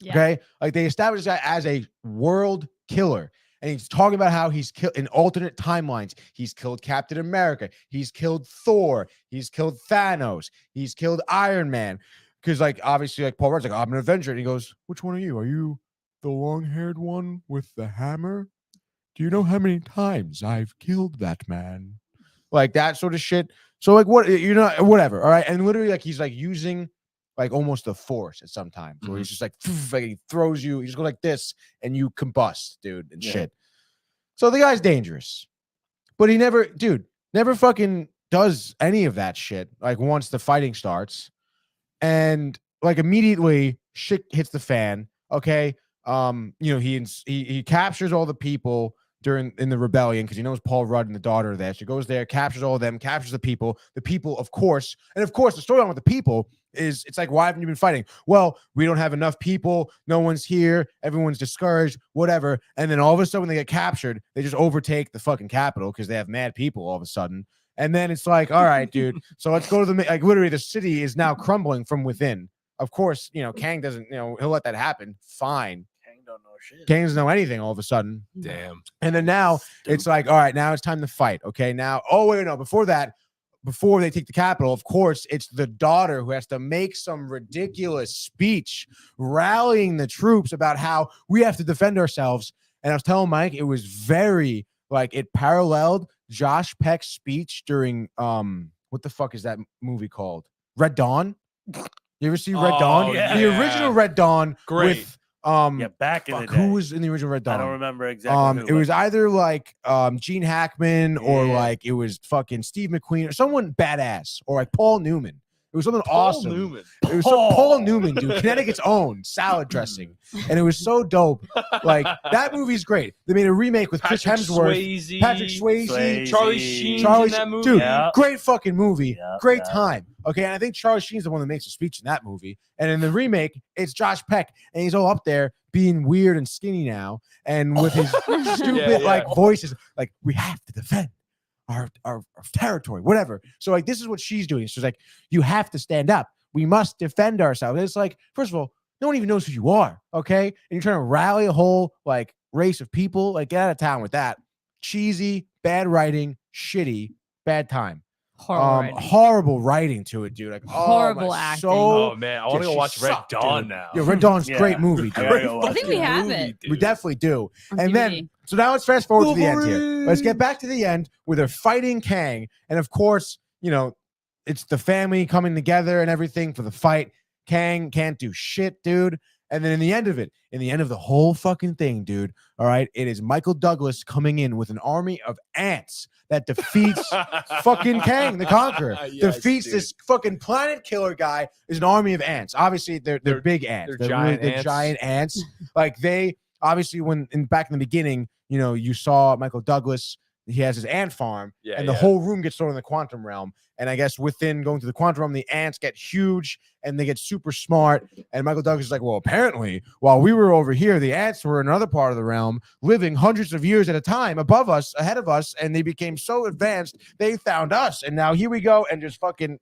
Yeah. Okay, like they established that as a world killer. And he's talking about how he's killed in alternate timelines. He's killed Captain America. He's killed Thor. He's killed Thanos. He's killed Iron Man. Because, like, obviously, like Paul Rudd's like, I'm an Avenger. And he goes, which one are you? Are you the long-haired one with the hammer? Do you know how many times I've killed that man? Like that sort of shit. So, like, what, you know, whatever. All right. And literally, like, he's like using like almost the force at some times where he's just like he throws you, he just goes like this and you combust, dude, and shit. So the guy's dangerous, but he never fucking does any of that shit. Like once the fighting starts, and like immediately shit hits the fan. Okay, you know, he captures all the people in the rebellion because he knows Paul Rudd and the daughter are there. So he goes there, captures all of them, captures the people. The people, of course, the storyline with the people is it's like, why haven't you been fighting? Well, we don't have enough people. No one's here. Everyone's discouraged, whatever. And then all of a sudden when they get captured, they just overtake the fucking Capitol because they have mad people all of a sudden. And then it's like, all right, dude. So let's go to like literally the city is now crumbling from within. Of course, you know, Kang doesn't, you know, he'll let that happen. Fine. Don't know shit. Kang doesn't know anything all of a sudden. Damn. And then now it's like, all right, now it's time to fight. Okay. Now, oh, wait, no, before that, before they take the Capitol, of course, it's the daughter who has to make some ridiculous speech rallying the troops about how we have to defend ourselves. And I was telling Mike, it was very like it paralleled Josh Peck's speech during what the fuck is that movie called? Red Dawn. You ever see Red Dawn? Yeah. The original Red Dawn with back in the day. who was in the original Red Dawn? I don't remember exactly. It was either like Gene Hackman or like it was fucking Steve McQueen or someone badass or like Paul Newman. It was something awesome. Newman. It was Paul Newman, dude. Connecticut's own salad dressing, and it was so dope. Like that movie's great. They made a remake with Chris Hemsworth, Patrick Swayze, Charlie Sheen's in that movie. Dude, great fucking movie, great yeah. time. Okay, and I think Charlie Sheen's the one that makes a speech in that movie. And in the remake, it's Josh Peck, and he's all up there being weird and skinny now, and with his stupid like voices, like we have to defend our territory, whatever. So like this is what she's doing. She's like, you have to stand up. We must defend ourselves. And it's like, first of all, no one even knows who you are, okay? And you're trying to rally a whole like race of people. Like get out of town with that. Cheesy, bad writing, shitty, bad time. Horrible writing to it, dude. Like horrible acting. Oh man, I want to go watch Red Dawn now. Yeah, Red Dawn's a great movie, dude. I think we have it. We definitely do. On And DVD. then, so now let's fast forward to the end here. Let's get back to the end where they're fighting Kang. And of course, you know, it's the family coming together and everything for the fight. Kang can't do shit, dude. And then in the end of the whole fucking thing, dude, all right, it is Michael Douglas coming in with an army of ants that defeats fucking Kang the Conqueror. Yes, defeats dude. this fucking planet killer guy is an army of ants. Obviously, they're big ants. They're giant ants. Like they obviously back in the beginning, you know, you saw Michael Douglas. He has his ant farm, and the whole room gets thrown in the quantum realm. And I guess within going to the quantum realm, the ants get huge and they get super smart. And Michael Douglas is like, well, apparently, while we were over here, the ants were in another part of the realm, living hundreds of years at a time above us, ahead of us, and they became so advanced, they found us. And now here we go, and just fucking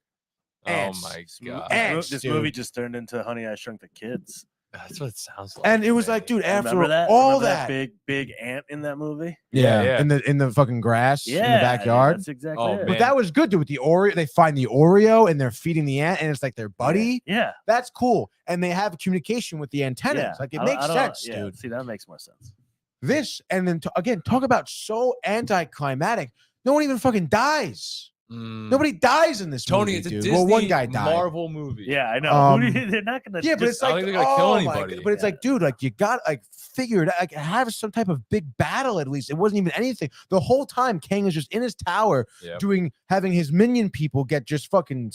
ants. Oh my god, Ants, this dude. movie just turned into Honey, I Shrunk the Kids. that's what it sounds like. And it was like, dude, after Remember that? all Remember that, big ant in that movie. Yeah. in the fucking grass in the backyard. That's exactly Oh, it. man. But that was good, dude. With the Oreo, they find the Oreo and they're feeding the ant, and it's like their buddy. Yeah. That's cool. And they have communication with the antennas. Yeah. Like it I makes don't- sense, yeah, dude. See, that makes more sense. This and then again, talk about so anticlimactic. No one even fucking dies. Nobody dies in this Tony, movie, it's a dude. Disney well, one guy died. Marvel movie. Yeah, I know. Um, They're not gonna. Yeah, but just- it's like, I don't think they're gonna kill oh my anybody. God. But it's like, dude, like you got like figure it out, like have some type of big battle at least. It wasn't even anything. The whole time, Kang is just in his tower having his minion people get just fucking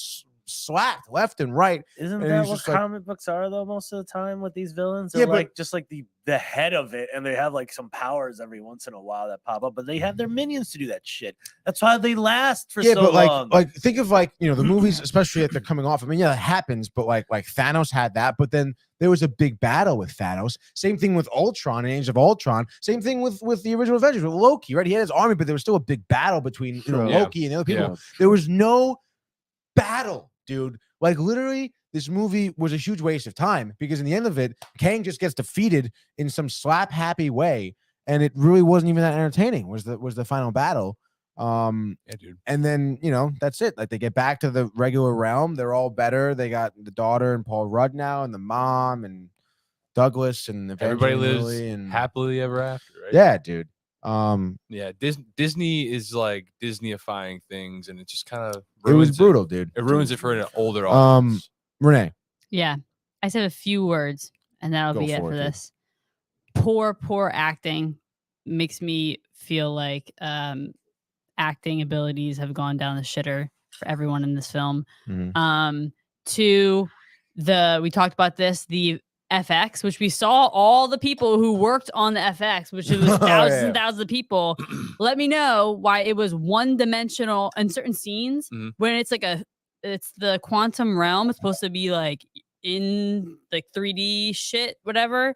slapped left and right. Isn't and that he's what just like- comic books are though? Most of the time with these villains, Yeah, they're but- like just like the head of it, and they have like some powers every once in a while that pop up, but they have their minions to do that shit. That's why they last for Yeah, so but long. like think of like, you know, the movies, especially if they're coming off. I mean, yeah, it happens, but like Thanos had that, but then there was a big battle with Thanos. Same thing with Ultron and Age of Ultron. Same thing with the original Avengers with Loki, right? He had his army, but there was still a big battle between Yeah. Loki and the other people. Yeah. There was no battle, dude. Like literally, this movie was a huge waste of time because in the end of it, Kang just gets defeated in some slap happy way, and it really wasn't even that entertaining. Was the final battle? Yeah, dude. And then that's it. Like they get back to the regular realm. They're all better. They got the daughter and Paul Rudd now, and the mom and Douglas and Everybody Evangeline lives Lilly and happily ever after, right? yeah, dude. Yeah, Disney is like Disneyifying things, and it just kind of It was brutal, dude. It ruins it for an older audience. Renee, Yeah. I said a few words and that'll Go be it for for it, dude. this. Poor acting makes me feel like acting abilities have gone down the shitter for everyone in this film. Mhm. We talked about this, the FX, which we saw all the people who worked on the FX, which it was thousands and thousands of people. Let me know why it was one-dimensional in certain scenes when it's like it's the quantum realm. It's supposed to be like in like 3D shit, whatever.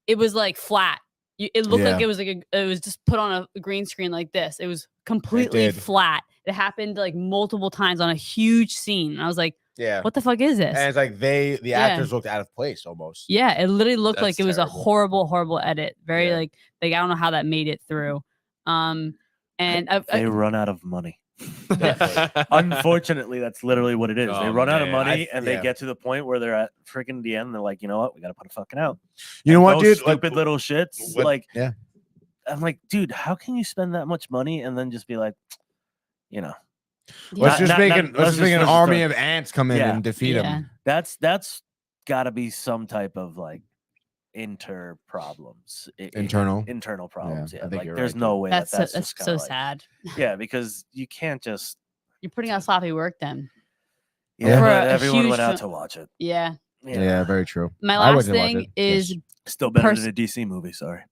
It was like flat. It looked like it was like it was just put on a green screen like this. It was completely flat. It happened like multiple times on a huge scene. And I was like, yeah. what the fuck is this? And it's like the actors looked out of place almost. Yeah, it literally looked That's like it was a terrible. horrible edit. Very like I don't know how that made it through. And they run out of money. Unfortunately, that's literally what it is. They run out of money and they get to the point where they're at freaking the end. They're like, you know what? We got to put a fucking out. You know what, dude? Stupid little shits. Yeah. I'm like, dude, how can you spend that much money and then just be like, Let's just make an army of ants come in and defeat them. That's got to be some type of like internal problems. Yeah, I think like there's no way that's so sad. Yeah, because you can't just. You're putting out sloppy work then. Yeah, but everyone went out to watch it. Yeah. Yeah, very true. My last thing is still better than a DC movie. Sorry,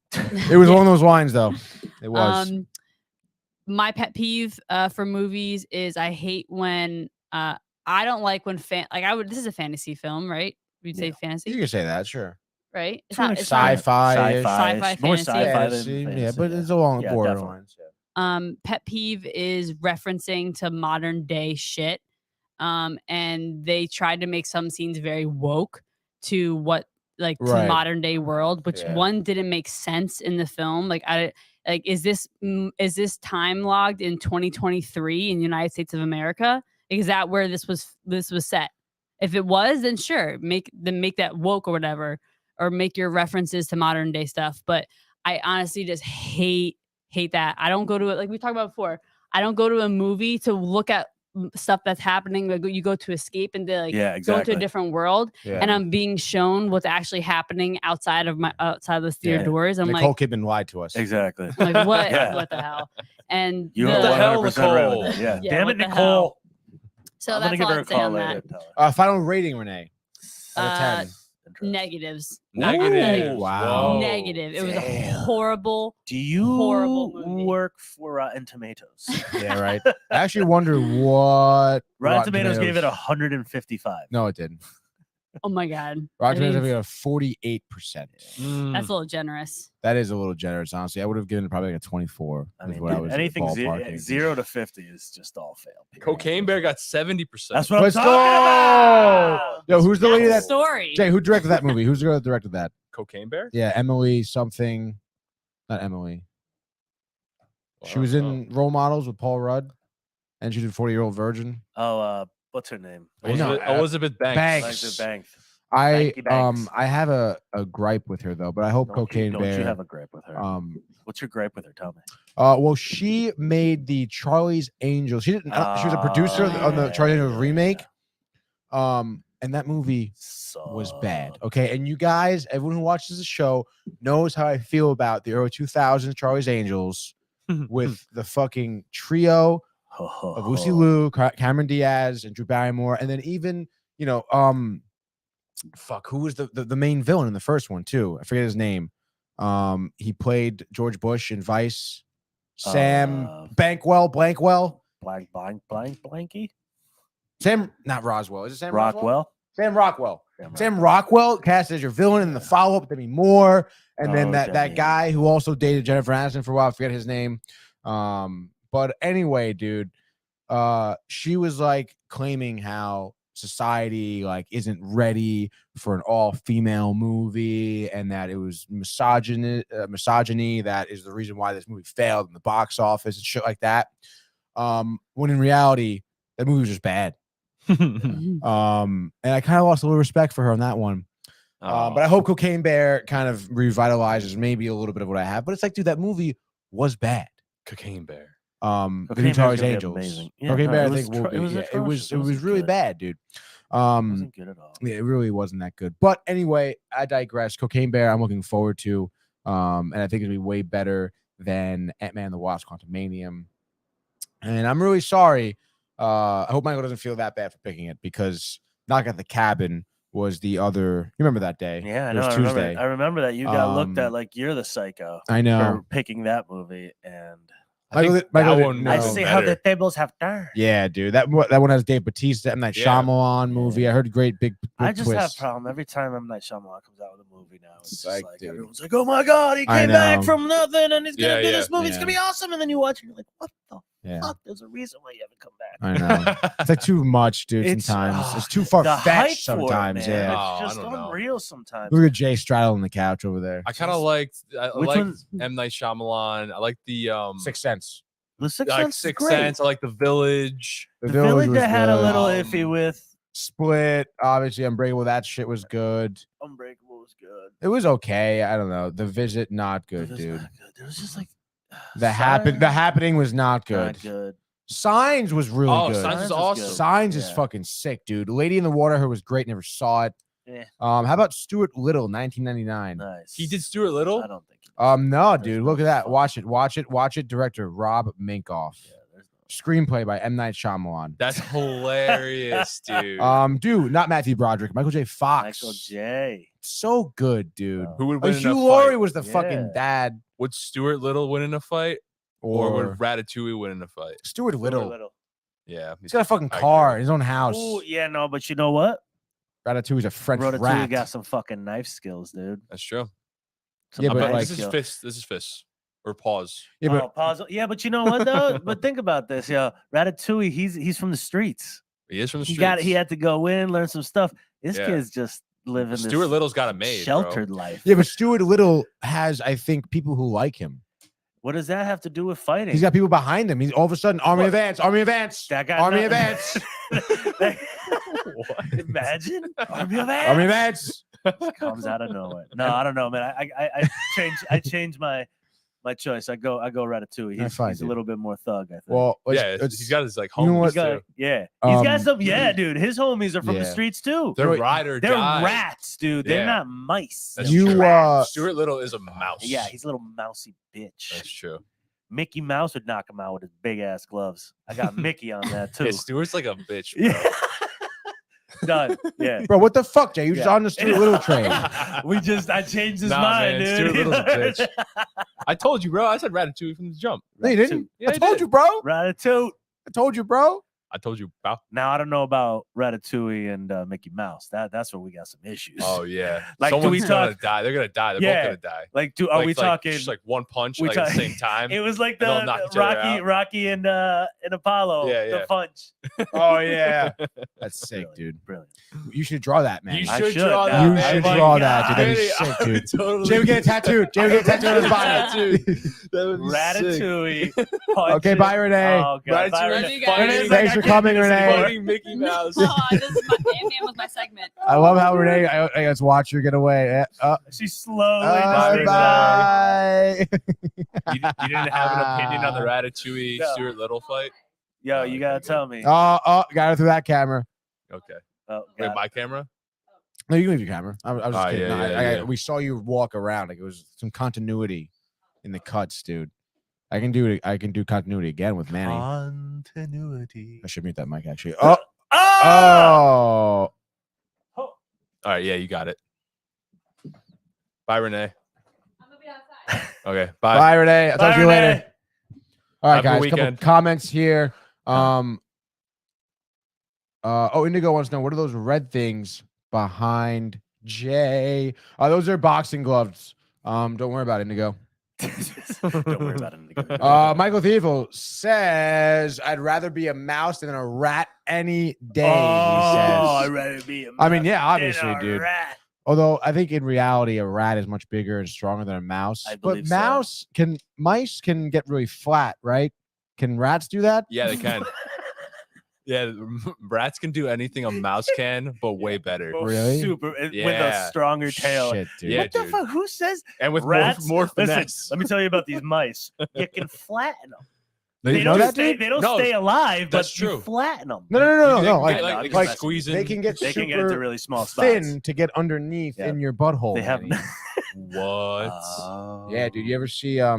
it was one of those wines though. It was. My pet peeve for movies is I hate when I don't like when this is a fantasy film, right? We'd say fantasy. You can say that, sure. Right? It's not sci-fi, more fantasy. sci-fi than fantasy. Yeah, but it's along the borderlines. Pet peeve is referencing to modern day shit. And they tried to make some scenes very woke to to modern day world, which one didn't make sense in the film. Is this time logged in 2023 in the United States of America? Is that where this was set? If it was, then sure, make that woke or whatever, or make your references to modern day stuff. But I honestly just hate that. I don't go to it like we talked about before. I don't go to a movie to look at stuff that's happening. Like you go to escape and they go into a different world, and I'm being shown what's actually happening outside of the theater doors. I'm Nicole like, Kidman lied to us. Exactly. I'm like what? What the hell? And you are 100% right with that. Yeah. Damn it, Nicole. So I'm that's gonna all give her I'd a say call on later. that. Final rating, Renee. Out of 10. Negatives. Negative. Wow. Negative. It was a horrible. Do you horrible movie. work for Rotten Tomatoes? Yeah, right. I actually wonder what Rotten Tomatoes gave it 155. No, it didn't. Oh my god. Rotten Tomatoes gave it a 48%. That's a little generous. That is a little generous, honestly. I would have given it probably like a 24. I mean, what I was anything ballparking. 0 to 50 is just all fail. Cocaine Bear got 70%. That's what Let's I'm go. talking about. Yo, who's the lady that story? Jay, who directed that movie? Who's the girl that directed that? Cocaine Bear? Yeah, Emily something. Not Emily. She was in Role Models with Paul Rudd, and she did 40-Year-Old Virgin. Oh, what's her name? Elizabeth Banks. Elizabeth Banks. I have a gripe with her though, but I hope Cocaine Bear. Don't you have a gripe with her? What's your gripe with her? Tell me. Well, she made the Charlie's Angels. She didn't. She was a producer on the Charlie's Angels remake. And that movie was bad. Okay, and you guys, everyone who watches the show knows how I feel about the early 2000s Charlie's Angels with the fucking trio of Lucy Liu, Cameron Diaz, and Drew Barrymore, and then even who was the main villain in the first one too? I forget his name. He played George Bush in Vice. Sam Blankwell. Blanky. Sam, not Roswell. Is it Sam Rockwell? Sam Rockwell. Sam Rockwell cast as your villain in the follow-up, Demi Moore, and then that guy who also dated Jennifer Aniston for a while. I forget his name. But anyway, dude, she was like claiming how society like isn't ready for an all-female movie, and that it was misogyny that is the reason why this movie failed in the box office and shit like that. When in reality, that movie was just bad. And I kind of lost a little respect for her on that one. But I hope Cocaine Bear kind of revitalizes maybe a little bit of what I have. But it's like, dude, that movie was bad. Cocaine Bear. The Cocaine New Bear's Charlie's gonna be Angels. amazing. Yeah, Cocaine no, Bear, it I was think will be. it was Yeah, it atrocious. was It wasn't really good. bad, dude. It wasn't good at all. Yeah, it really wasn't that good. But anyway, I digress. Cocaine Bear, I'm looking forward to. And I think it'll be way better than Ant-Man and the Wasp: Quantumania. And I'm really sorry. I hope Michael doesn't feel that bad for picking it, because Knock at the Cabin was the other. You remember that day? Yeah, I It know. was I remember, Tuesday. I remember that you got looked at like you're the psycho I know. for picking that movie, and Michael, think Michael that didn't one know. I was see how the better. tables have turned. Yeah, dude. That one has Dave Bautista and that Yeah. Shyamalan movie. I heard great big I just have twist. a problem every time M. Night Shyamalan comes out with a movie now. It's just Like, like dude. everyone's like, "Oh my god, he I came back know. from nothing, and he's gonna Yeah, do yeah, this movie. It's gonna yeah. be awesome." And then you watch, and you're like, "What the Yeah, fuck? There's a reason why you haven't come back." I know. It's like too much, dude. It's- Sometimes it's too the far hype fetched. for it, Sometimes, man. yeah. Oh, I It's just don't know. unreal sometimes. Look at Jay straddling the couch over there. I kind of liked. I Which liked one's- M. Night Shyamalan. I like the Sixth Sense. The Sixth like Sense is Sixth great. Sense. I like The Village. The Village was that had a good. little Um, iffy with Split. Obviously, Unbreakable. That shit was good. Unbreakable was good. It was okay. I don't know. The Visit, not good, It was dude. not good. There was just like The Happening was not good. Not good. Signs was really Oh, good. Signs was Signs was awesome. good. Signs is Yeah. fucking sick, dude. Lady in the Water, her was great. Never saw it. Yeah. How about Stuart Little, 1999? Nice. He did Stuart Little. I don't think. He No, There's dude. no Look at that. fucking- Watch it. Director Rob Minkoff. Yeah, there's no. Screenplay by M. Night Shyamalan. That's hilarious, dude. Dude, not Matthew Broderick. Michael J. Fox. Michael J. So good, dude. Oh. Who would win in Hugh a Laurie fight? was the fucking Yeah. dad. Would Stuart Little win in a fight, or Or would Ratatouille win in a fight? Stuart Little. Yeah, He's got a fucking I car agree. in his own house. Oh yeah, no, but you know what? Ratatouille's a French Ratatouille rat. got some fucking knife skills, dude. That's true. Some Yeah, but knife like- this is skill. fists. This is fists or paws. Yeah, but Oh, pause. Yeah, but you know what though? But think about this, yo. Ratatouille, he's from the streets. He is from the He streets. he had to go in, learn some stuff. This Yeah. kid's just living Stuart this Little's got it made. sheltered Bro. life. yeah, but Stuart Little has, I think, people who like him. What does that have to do with fighting? He's got people behind him. He's all of a sudden Army What? of Ants, Army of Ants, That got Army no- of Ants, Imagine Army of Army of Ants Ants. comes out of nowhere. No, I don't know, man. I changed my choice. I go Ratatouille. That's He's, fine, he's a dude. little bit more thug, I think. Well, Yeah, he's got his like you know homies what? He's got, too. yeah, he's got Um, some. Yeah, dude, his homies are from the yeah. streets too. They're Wait, ride or They're die. rats, dude. They're Yeah. not mice. That's They're You, true. rats. Stuart Little is a mouse. Yeah, he's a little mousy bitch. That's true. Mickey Mouse would knock him out with his big ass gloves. I got Mickey on that too. Yeah, Stuart's like a bitch. Bro. Yeah. Done. Yeah. bro, what the fuck, Jay? You're just Yeah. on the Stuart Little train. I changed his Nah, mind, man, dude. Stuart Little's a bitch. I told you, bro. I said Ratatouille from the jump. No, you didn't. Yeah, I I told did. you, bro. Ratatouille. I told you, bro. I told you, pal. Now I don't know about Ratatouille and Mickey Mouse. That's where we got some issues. Oh yeah. Like, do we Someone's gonna talk- die. They're gonna die. They're Yeah. both gonna die. Like, are we talking? just like one punch we like at the talk- same time? It was like and they'll the knock each other out. Rocky and Apollo. Yeah, The yeah. punch. Oh yeah, that's sick, Brilliant, dude. Brilliant. You should draw that, man. You I should should draw now. that. You man. should Oh my draw that, dude. That'd be Really, sick, I dude. would totally Jay would get a tattoo. Jay would get a tattoo on his body. That would be sick. Ratatouille. Okay, bye, Renee. Oh, God. Bye, Ratatouille Renee. you guys. fighting- Thanks for coming, Renee. Fighting Mickey Mouse. Oh, this is my Ant-Man was my segment. I love how Renee. I let's watch her get away. She slowly Bye, just Renee. Bye. You didn't have an opinion on the Ratatouille No. Stuart Little fight? Yo, you gotta tell me. Got her through that camera. Okay. Oh, Wait, God. my camera? No, you can leave your camera. I was just Oh, kidding. yeah, No, yeah, yeah. we saw you walk around. Like it was some continuity in the cuts, dude. I can do it. I can do continuity again with Manny. Continuity. I should mute that mic actually. Oh, Oh! oh. All right, yeah, you got it. Bye, Renee. I'm gonna be outside. Okay, bye. Bye, Renee. I'll talk to you Renee. later. All right, Have a guys. good Couple weekend. comments here. Indigo wants to know, what are those red things behind Jay? Those are boxing gloves. Don't worry about it, Indigo. Don't worry about it. Michael Thiefel says, "I'd rather be a mouse than a rat any day." He I'd says. rather be a I mean, mouse yeah, than obviously, a dude. rat. Although I think in reality, a rat is much bigger and stronger than a mouse. I But believe so. mice can get really flat, right? Can rats do that? Yeah, they can. Yeah, rats can do anything a mouse can, but way better. Well, Really? Super with a Yeah. stronger tail. Shit, dude. Yeah, What the dude. fuck? Who says And with rats? more Listen, finesse. let me tell you about these mice. You can flatten them. They know don't that, stay, dude? They don't No, stay alive, that's but you true. flatten them. No. They Like, can, I'm they just can messing squeeze in. they can get They can get super into really small spots. thin to get underneath Yeah. in your butthole. They have. Manny. What? Yeah, dude. You ever see a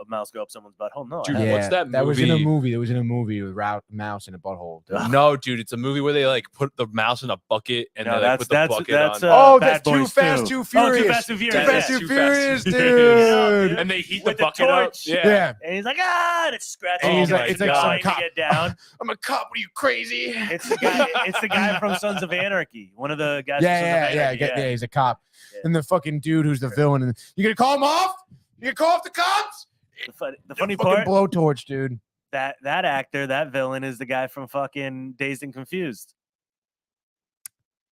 mouse go up someone's butthole? No, I Dude, haven't. what's that That was in a movie? movie. That was in a movie with mouse in a butthole. dude. No, dude, it's a movie where they like put the mouse in a bucket and No, they like, put the bucket on. Oh, Bad that's Too Boys Fast, 2. Too Oh, Furious. Too Fast, Too Furious. Too Fast, Yeah, Too Too Furious, Fast, Too dude. dude. And they heat With the bucket torch. up. Yeah. And he's like, it's scratching. And he's him, like- it's it's like some trying cop. to get down. I'm a cop. Are you crazy? It's the guy. It's the guy from Sons of Anarchy. One of the guys. from Sons of Yeah. Anarchy. He's a cop. Yeah. And the fucking dude who's the villain. And you gonna call him off? You gonna call off the cops? The funny Fucking part blowtorch, dude. that actor, that villain, is the guy from fucking Dazed and Confused.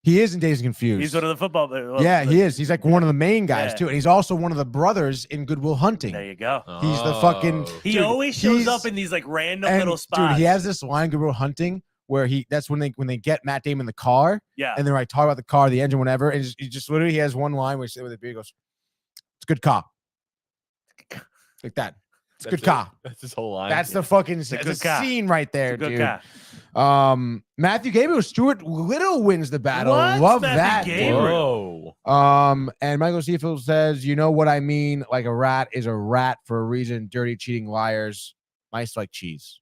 He is in Dazed and Confused. He's one of the football. He is. He's like one of the main guys Yeah. too, and he's also one of the brothers in Good Will Hunting. There you go. He's the fucking- Oh. He Dude, always shows he's- up in these like random And, little spots. dude, he has this line, Good Will Hunting, where that's when they get Matt Damon in the car, Yeah. and they're like talking about the car, the engine, whatever, and he just literally he has one line where he with the beard goes, "It's a good cop," like that. It's a That's good cop. That's his whole line. That's the fucking a that's good a cop. scene right there, It's a good dude. guy. Matthew Gabriel, Stuart Little wins the battle. What? Love Matthew that. Gabriel. dude. Whoa. And Michael Seafield says, "You know what I mean? Like a rat is a rat for a reason. Dirty, cheating liars. Mice like cheese."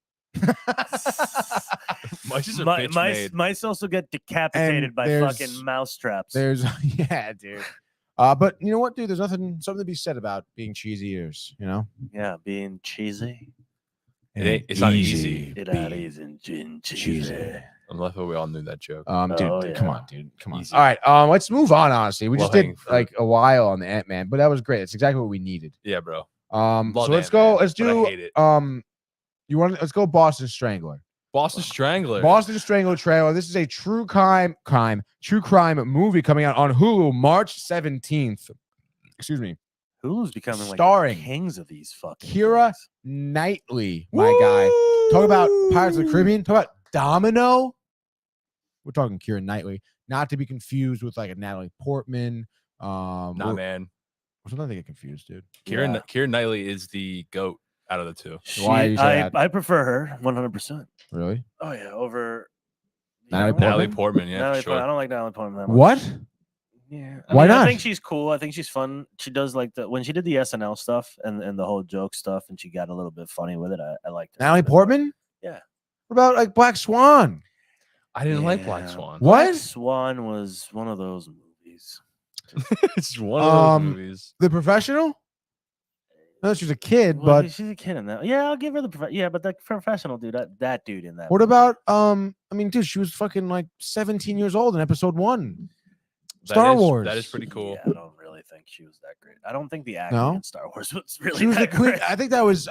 Mice is a bitch made. Mice also get decapitated And by there's- fucking mouse traps. There's yeah, dude. But you know what, dude? There's something to be said about being cheesy ears. You know, Yeah, being cheesy. It's not easy. It isn't cheesy. Unless we all knew that joke. dude, Oh, come yeah. on, dude, come on. Easy. All right, let's move on. Honestly, we just did Low-hanging fruit. like a while on the Ant-Man, but that was great. It's exactly what we needed. Yeah, bro. So Love let's Ant-Man, go. Let's but I do. hate it. Let's go. Boston Strangler. Boston Strangler. Boston Strangler trailer. This is a true crime movie coming out on Hulu March 17th. Excuse me. Hulu's becoming like Starring the kings of these fucking Keira things. Knightley, my guy. Talk about Pirates of the Caribbean. Talk about Domino. We're talking Keira Knightley, not to be confused with like a Natalie Portman. Nah, man. Sometimes I get confused, dude. Keira Knightley is the GOAT out of the two. Why you say that? I prefer her 100%. Really? Oh yeah, over Natalie Natalie Portman? Portman, yeah, Natalie sure. Portman. I don't like Natalie Portman that much. What? Yeah. Why I not? think she's cool. I think she's fun. She does like when she did the SNL stuff and the whole joke stuff, and she got a little bit funny with it. I liked it. Natalie Portman? Yeah. What about like Black Swan? I didn't like Black Yeah. Swan. What? Black Swan was one of those movies. It's one of those Um, movies. The Professional? No, she was a kid, Well, but she's a kid in that. Yeah, I'll give her but the professional dude, that dude in that. what movie. about I mean, dude, she was fucking like 17 years old in episode 1. That Star is- Wars. That is pretty cool. Yeah, I don't really think she was that great. I don't think the acting No? in Star Wars was really She was the that queen. great. I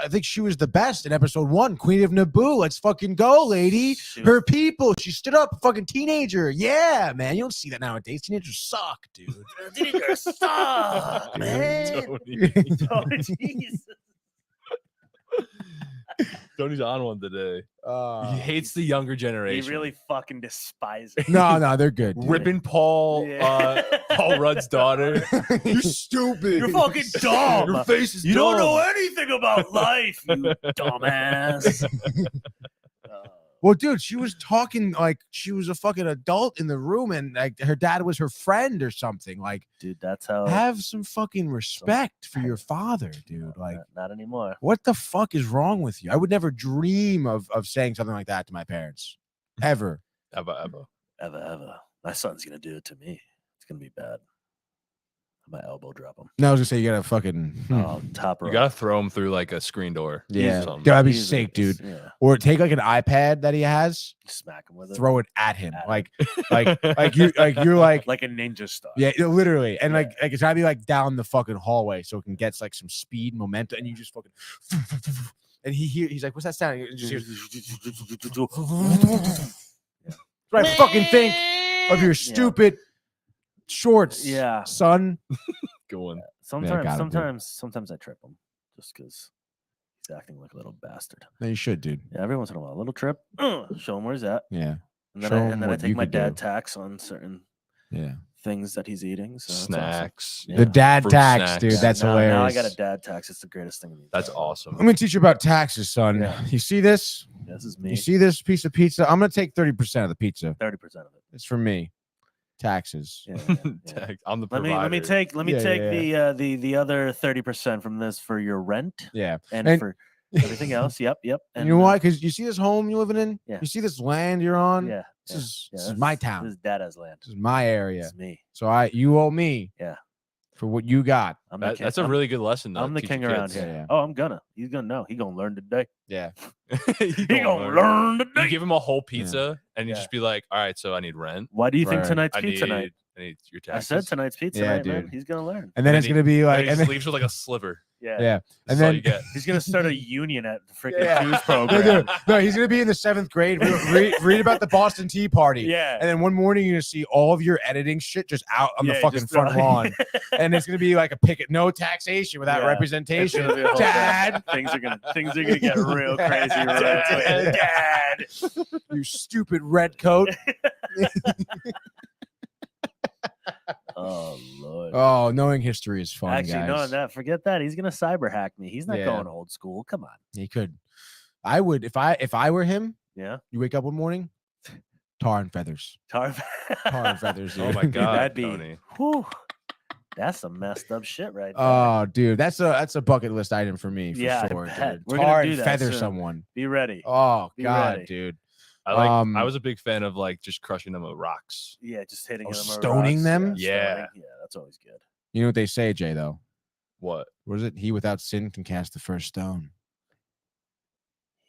think she was the best in episode 1, Queen of Naboo. Let's fucking go, lady. She Her was- people. She stood up, fucking teenager. Yeah, man. You don't see that nowadays. Teenagers suck, dude. Teenagers suck, Dude. man. Tony. Oh, Jesus. Tony's on one today. Uh, He hates the younger He generation. really fucking despises it. no, they're good. dude. Ripping Paul Paul Rudd's daughter. You're stupid. You're fucking dumb. Your face is You don't know dumb. anything about life, you dumbass. Well, dude, she was talking like she was a fucking adult in the room, and like her dad was her friend or something. Like, Dude, that's how. have some fucking respect for your father, dude. Like, not anymore. what the fuck is wrong with you? I would never dream of saying something like that to my parents, ever. Ever. Ever. My son's gonna do it to me. It's gonna be bad. My elbow drop him. No, I was gonna say you gotta fucking. Oh, top row. You gotta throw him through like a screen door. Yeah, something. that'd be Easily. sick, dude. Yeah. Or take like an iPad that he has, Smack him with it. throw it at him, At him. like you're like like a ninja star. yeah, literally, and Yeah. like it's gotta be like down the fucking hallway so it can get like some speed, momentum, and you just fucking. And he's like, "What's that sound?" And you just hear, right, fucking think of your stupid shorts, Yeah. son. Good one. Sometimes I trip him just because he's acting like a little bastard. No, you should, dude. Yeah, every once in a while, a little trip. Show him where he's at, Yeah, and then Show I, him and then I what take you my could dad do. tax on certain yeah. things that he's eating. So that's awesome. Snacks. Yeah. The dad Fruit tax, snacks. dude. Yeah, That's now, hilarious. Now I got a dad tax. It's the greatest thing in the That's entire world. awesome. I'm gonna teach you about taxes, son. Yeah. You see this? Yeah, this is me. You see this piece of pizza? I'm gonna take 30% of the pizza. 30% of it. It's for me. Taxes. Yeah, yeah, yeah. Tag- I'm the Let provider. me take Yeah, the other 30% from this for your rent Yeah. and for everything else. Yep. And And you know why? Because you see this home you're living in? Yeah. You see this land you're on? Yeah. This yeah, is that's- my town. This is Dada's land. This is my area. This is me. So you owe me. Yeah. For what you got. I'm the king. That's a really good lesson. Though, I'm the teach king your around kids. here. Yeah. Oh, I'm gonna. He's gonna know. He's gonna learn today. Yeah. He He gonna gonna learn. learn You today. give him a whole pizza, and you Yeah. just be like, "All right, so I need rent. Why do you think Right. tonight's I pizza need, night? I need your I taxes." said tonight's pizza Yeah, night, man. dude. He's gonna learn. And then it's gonna be like and he and just then, leaves with like a sliver. Yeah. yeah. That's And all you then get. He's gonna start a union at the freaking Yeah. Jews no, program. no, he's gonna be in the 7th grade. Read about the Boston Tea Party. Yeah. And then one morning you're gonna see all of your editing shit just out on the Yeah, fucking just front throw- lawn. And it's gonna be like a picket, no taxation without Yeah. It's representation. gonna be a whole Dad, thing. Things are gonna get real crazy real quick. Dad, you stupid red coat. Oh Lord. Oh, knowing history is fun, Actually, guys. knowing that, forget that. He's gonna cyber hack me. He's not Yeah. going old school. Come on. He could. I would if I were him. Yeah. You wake up one morning, tar and feathers. Tar and feathers, Oh dude. my god, That'd be. Tony. Whew, that's some messed up shit right there. Oh, dude, that's a bucket list item for me for Yeah, I sure. bet. Dude. We're gonna Tar do and that feather soon. someone. Be ready. Oh Be God, ready. dude. I was a big fan of like just crushing them with rocks. Yeah, just hitting Oh, them. with stoning rocks. them? Yeah. stoning. Yeah, that's always good. You know what they say, Jay? Though, What? what is it? He without sin can cast the first stone.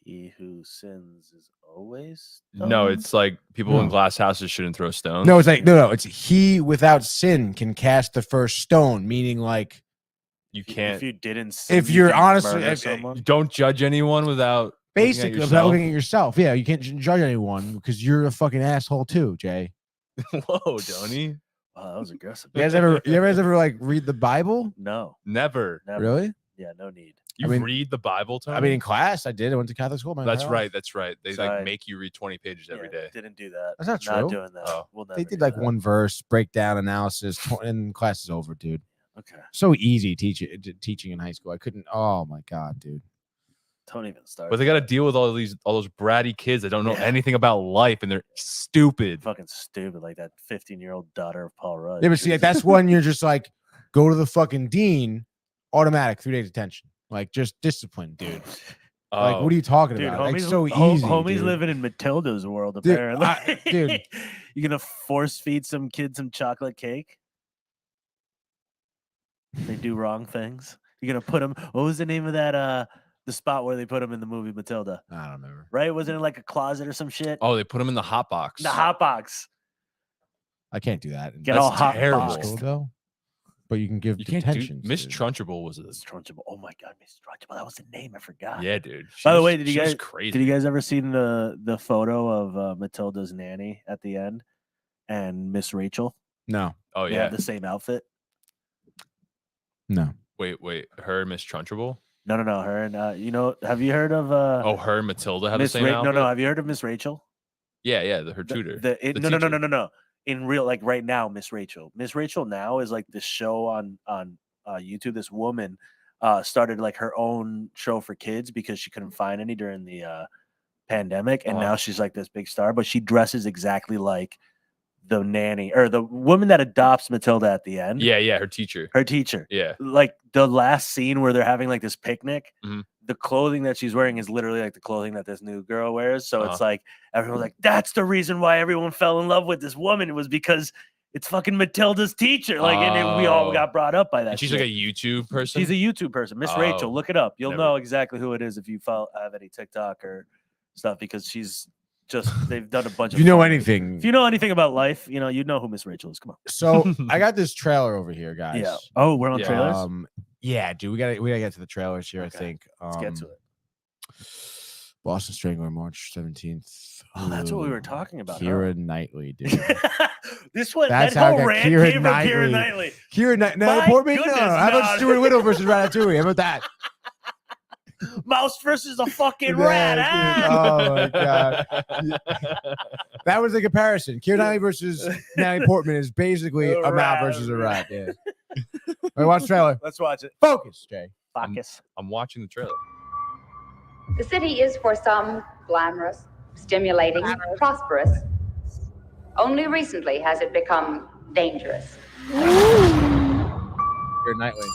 He who sins is always. No, stoned? it's like people in No. glass houses shouldn't throw stones. No, it's like no. It's he without sin can cast the first stone, meaning like you If can't. you didn't. Sin, if you you're can honestly murder you someone. You don't judge anyone without basically looking without at looking at yourself. Yeah, you can't judge anyone because you're a fucking asshole too, Jay. yourself. Whoa, Tony. Wow, that was aggressive. You guys ever like read the Bible? No, Never. never. Really? Yeah, no need. You mean- read the Bible, Tony? I mean, in class, I did. I went to Catholic school. my that's entire right. life. That's right. They Sorry. like make you read 20 pages every Yeah, day. Didn't do that. That's not Not true. doing that. Oh. We'll never They did do like that. one verse, breakdown, analysis, and class is over, dude. Okay. So easy teaching in high school. I couldn't. Oh my god, dude. Don't even start. But they got to deal with all those bratty kids that don't know Yeah. anything about life and they're stupid. fucking stupid, like that 15-year-old daughter of Paul Rudd. Yeah, but see, like, that's when you're just like, go to the fucking dean, automatic 3 days detention, like just discipline, dude. Like, Oh, what are you talking Dude, about? Like, homie's, so easy, homie's dude. living in Matilda's world, Dude, apparently. dude. You gonna force feed some kid some chocolate cake? They do wrong things. You're gonna put them. What was the name of that? The spot where they put him in the movie Matilda, I don't remember. right? Wasn't it like a closet or some shit? Oh, they put him in the hot box. The hot box. I can't do that. Get That's all hot terrible. boxed. School, though. But you can give You can't do. detention. Miss Trunchable was a. Miss Trunchable. Oh my god, Miss Trunchable. That was the name. I forgot. Yeah, dude. By the She way, was- did you she was guys- crazy? Did you guys ever see the photo of Matilda's nanny at the end and Miss Rachel? No, Oh They yeah. had the same outfit. no. Wait. Her and Miss Trunchable. No. Her and have you heard of Oh, her and Matilda have the Miss same No, outfit. no. Have you heard of Miss Rachel? Yeah. Her The- tutor. The, The no. teacher. No. In real, like right now, Miss Rachel. Miss Rachel now is like this show on YouTube. This woman started like her own show for kids because she couldn't find any during the pandemic, and now she's like this big star. But she dresses exactly like the nanny or the woman that adopts Matilda at the end. Yeah. Her teacher. Her teacher. Yeah. Like the last scene where they're having like this picnic, Mhm. the clothing that she's wearing is literally like the clothing that this new girl wears. So Uh-huh. it's like everyone's like, that's the reason why everyone fell in love with this woman. It was because it's fucking Matilda's teacher. Like, and we all got brought up by that. And she's shit. like a YouTube person. She's a YouTube person, Miss Rachel. Look it up. You'll never. know exactly who it is if you have any TikTok or stuff, because she's just they've done a bunch. If you know anything, if you know anything about life, you know who Miss Rachel is. Come on. So I got this trailer over here, guys. Yeah. Oh, we're on trailers. Yeah, dude, we gotta get to the trailers here. Okay. I think. Let's get to it. Boston Strangler, March 17th. Oh, that's what we were talking about. Keira Knightley, dude. This one, That's that how I whole got rant Keira came from Keira Knightley. Keira Knightley. My Portman? No. goodness, How about no. Stuart Little versus Ratatouille? How about that? Mouse versus a fucking rat. Oh my god. That was the comparison. Keira Knightley versus Natalie Portman is basically a mouse versus a rat. Yeah. All right, watch the trailer. Let's watch it. Focus, Jay. Focus. I'm watching the trailer. The city is for some glamorous, stimulating, prosperous. Only recently has it become dangerous. Keira Knightley.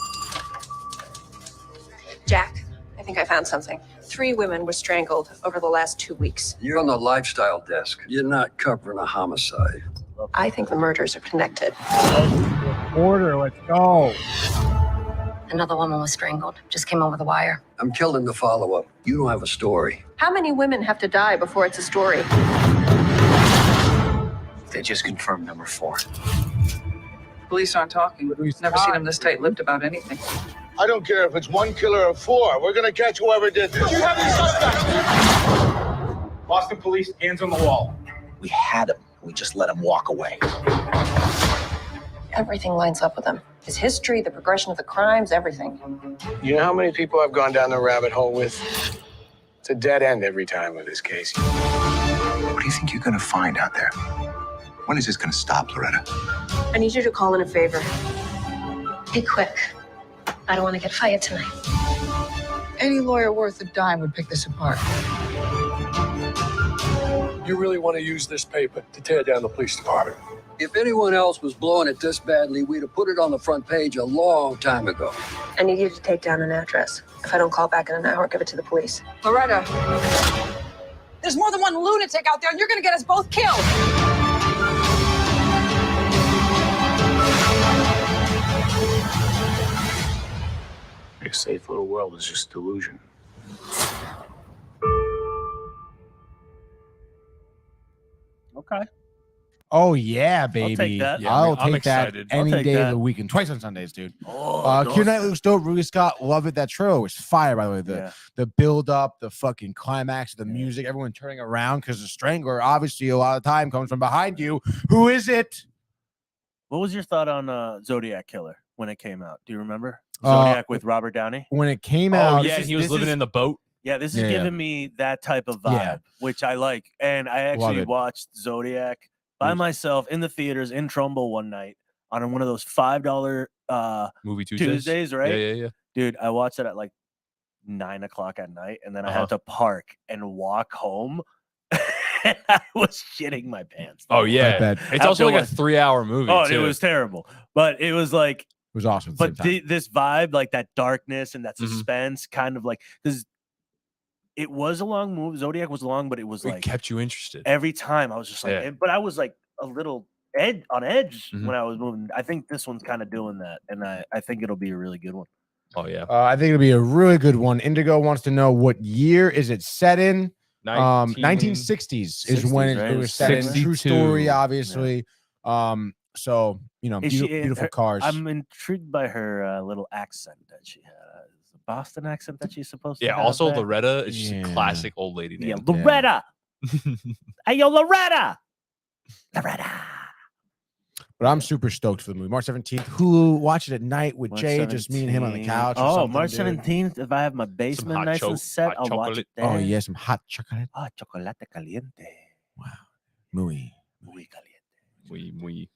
Jack, I think I found something. 3 women were strangled over the last 2 weeks. You're on the lifestyle desk. You're not covering a homicide. I think the murders are connected. Order, let's go. Another woman was strangled. Just came over the wire. I'm killing the follow-up. You don't have a story. How many women have to die before it's a story? They just confirmed number 4. Police aren't talking. Never seen them this tight-lipped about anything. I don't care if it's 1 killer or 4. We're gonna catch whoever did this. You have any suspects? Boston police, hands on the wall. We had him. We just let him walk away. Everything lines up with him. His history, the progression of the crimes, everything. You know how many people I've gone down the rabbit hole with? It's a dead end every time with this case. What do you think you're gonna find out there? When is this gonna stop, Loretta? I need you to call in a favor. Be quick. I don't want to get fired tonight. Any lawyer worth a dime would pick this apart. You really want to use this paper to tear down the police department? If anyone else was blowing it this badly, we'd have put it on the front page a long time ago. I need you to take down an address. If I don't call back in an hour, give it to the police. Loretta, there's more than one lunatic out there, and you're going to get us both killed. Your safe little world is just delusion. Okay. Oh yeah, baby. I'll take that. Yeah, I'll I'm take that excited. any I'll take day of that. the weekend. Twice on Sundays, dude. Oh, Keira Knightley looks dope. Rudy Scott, love it. That trailer was fire, by the way. The build up, the fucking climax, the music, everyone turning around because the Strangler, obviously, a lot of time comes from behind you. Who is it? What was your thought on Zodiac Killer when it came out? Do you remember? Zodiac with Robert Downey? When it came out, yeah, he was living in the boat. Yeah, this is giving me that type of vibe, which I like. And I actually watched Zodiac by myself in the theaters in Trumbull one night on one of those $5 movie Tuesdays, right? Yeah. Dude, I watched it at like 9 o'clock at night, and then I had to park and walk home. And I was shitting my pants. Oh yeah, it's also like a 3-hour movie. Oh, too. it was terrible, but it was like it was awesome. But this vibe, like that darkness and that suspense, kind of like because it was a long movie. Zodiac was long, but it was like kept you interested every time. I was just like, but I was like a little on edge when I was moving. I think this one's kind of doing that, and I think it'll be a really good one. Oh yeah, I think it'll be a really good one. Indigo wants to know what year is it set in. 1960s is when it was set in. True story, obviously. So beautiful cars. I'm intrigued by her little accent that she had. The Boston accent that she's supposed to have. Yeah, also there. Loretta is just a classic old lady name. Yeah, Loretta. Hey, yo, Loretta. But I'm super stoked for the movie. March 17th, Hulu. Watch it at night with Jay, just me and him on the couch. Oh, March 17th. If I have my basement nice and set, I'll watch it there. Oh, yeah, some hot chocolate. Oh, chocolate caliente. Wow. Muy caliente. Muy.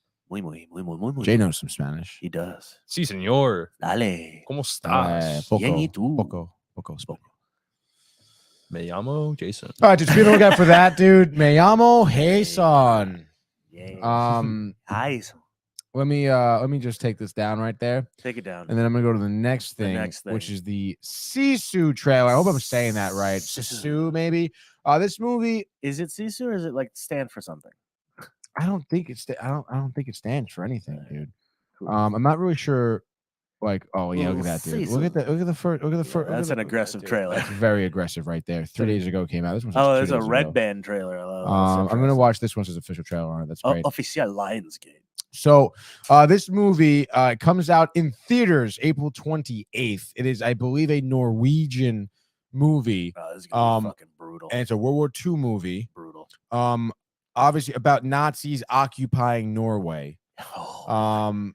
Jay knows some Spanish. He does. Sí, señor. Dale. ¿Cómo estás? Bien, ¿y tú? Poco. Me llamo Jason. All right, just be on the lookout for that, dude. Me llamo Jason. Eyes. Let me just take this down right there. Take it down. And then I'm gonna go to the next thing, which is the SISU trailer. I hope I'm saying that right. SISU, maybe. This movie is it SISU or is it like stand for something? I don't think it's. I don't think it stands for anything, dude. I'm not really sure. Like, oh yeah, look at that, dude. Look at that. Look at the first. Look at the first. That's an aggressive trailer. That's very aggressive right there. 3 days ago came out. This one's Oh, just 2 there's a days Red ago. Band trailer. I'm gonna watch this one's official trailer on it. That's great. Official Lionsgate. So this movie comes out in theaters April 28th. It is, I believe, a Norwegian movie. This is gonna be fucking brutal. And it's a World War II movie. Brutal. Obviously about Nazis occupying Norway.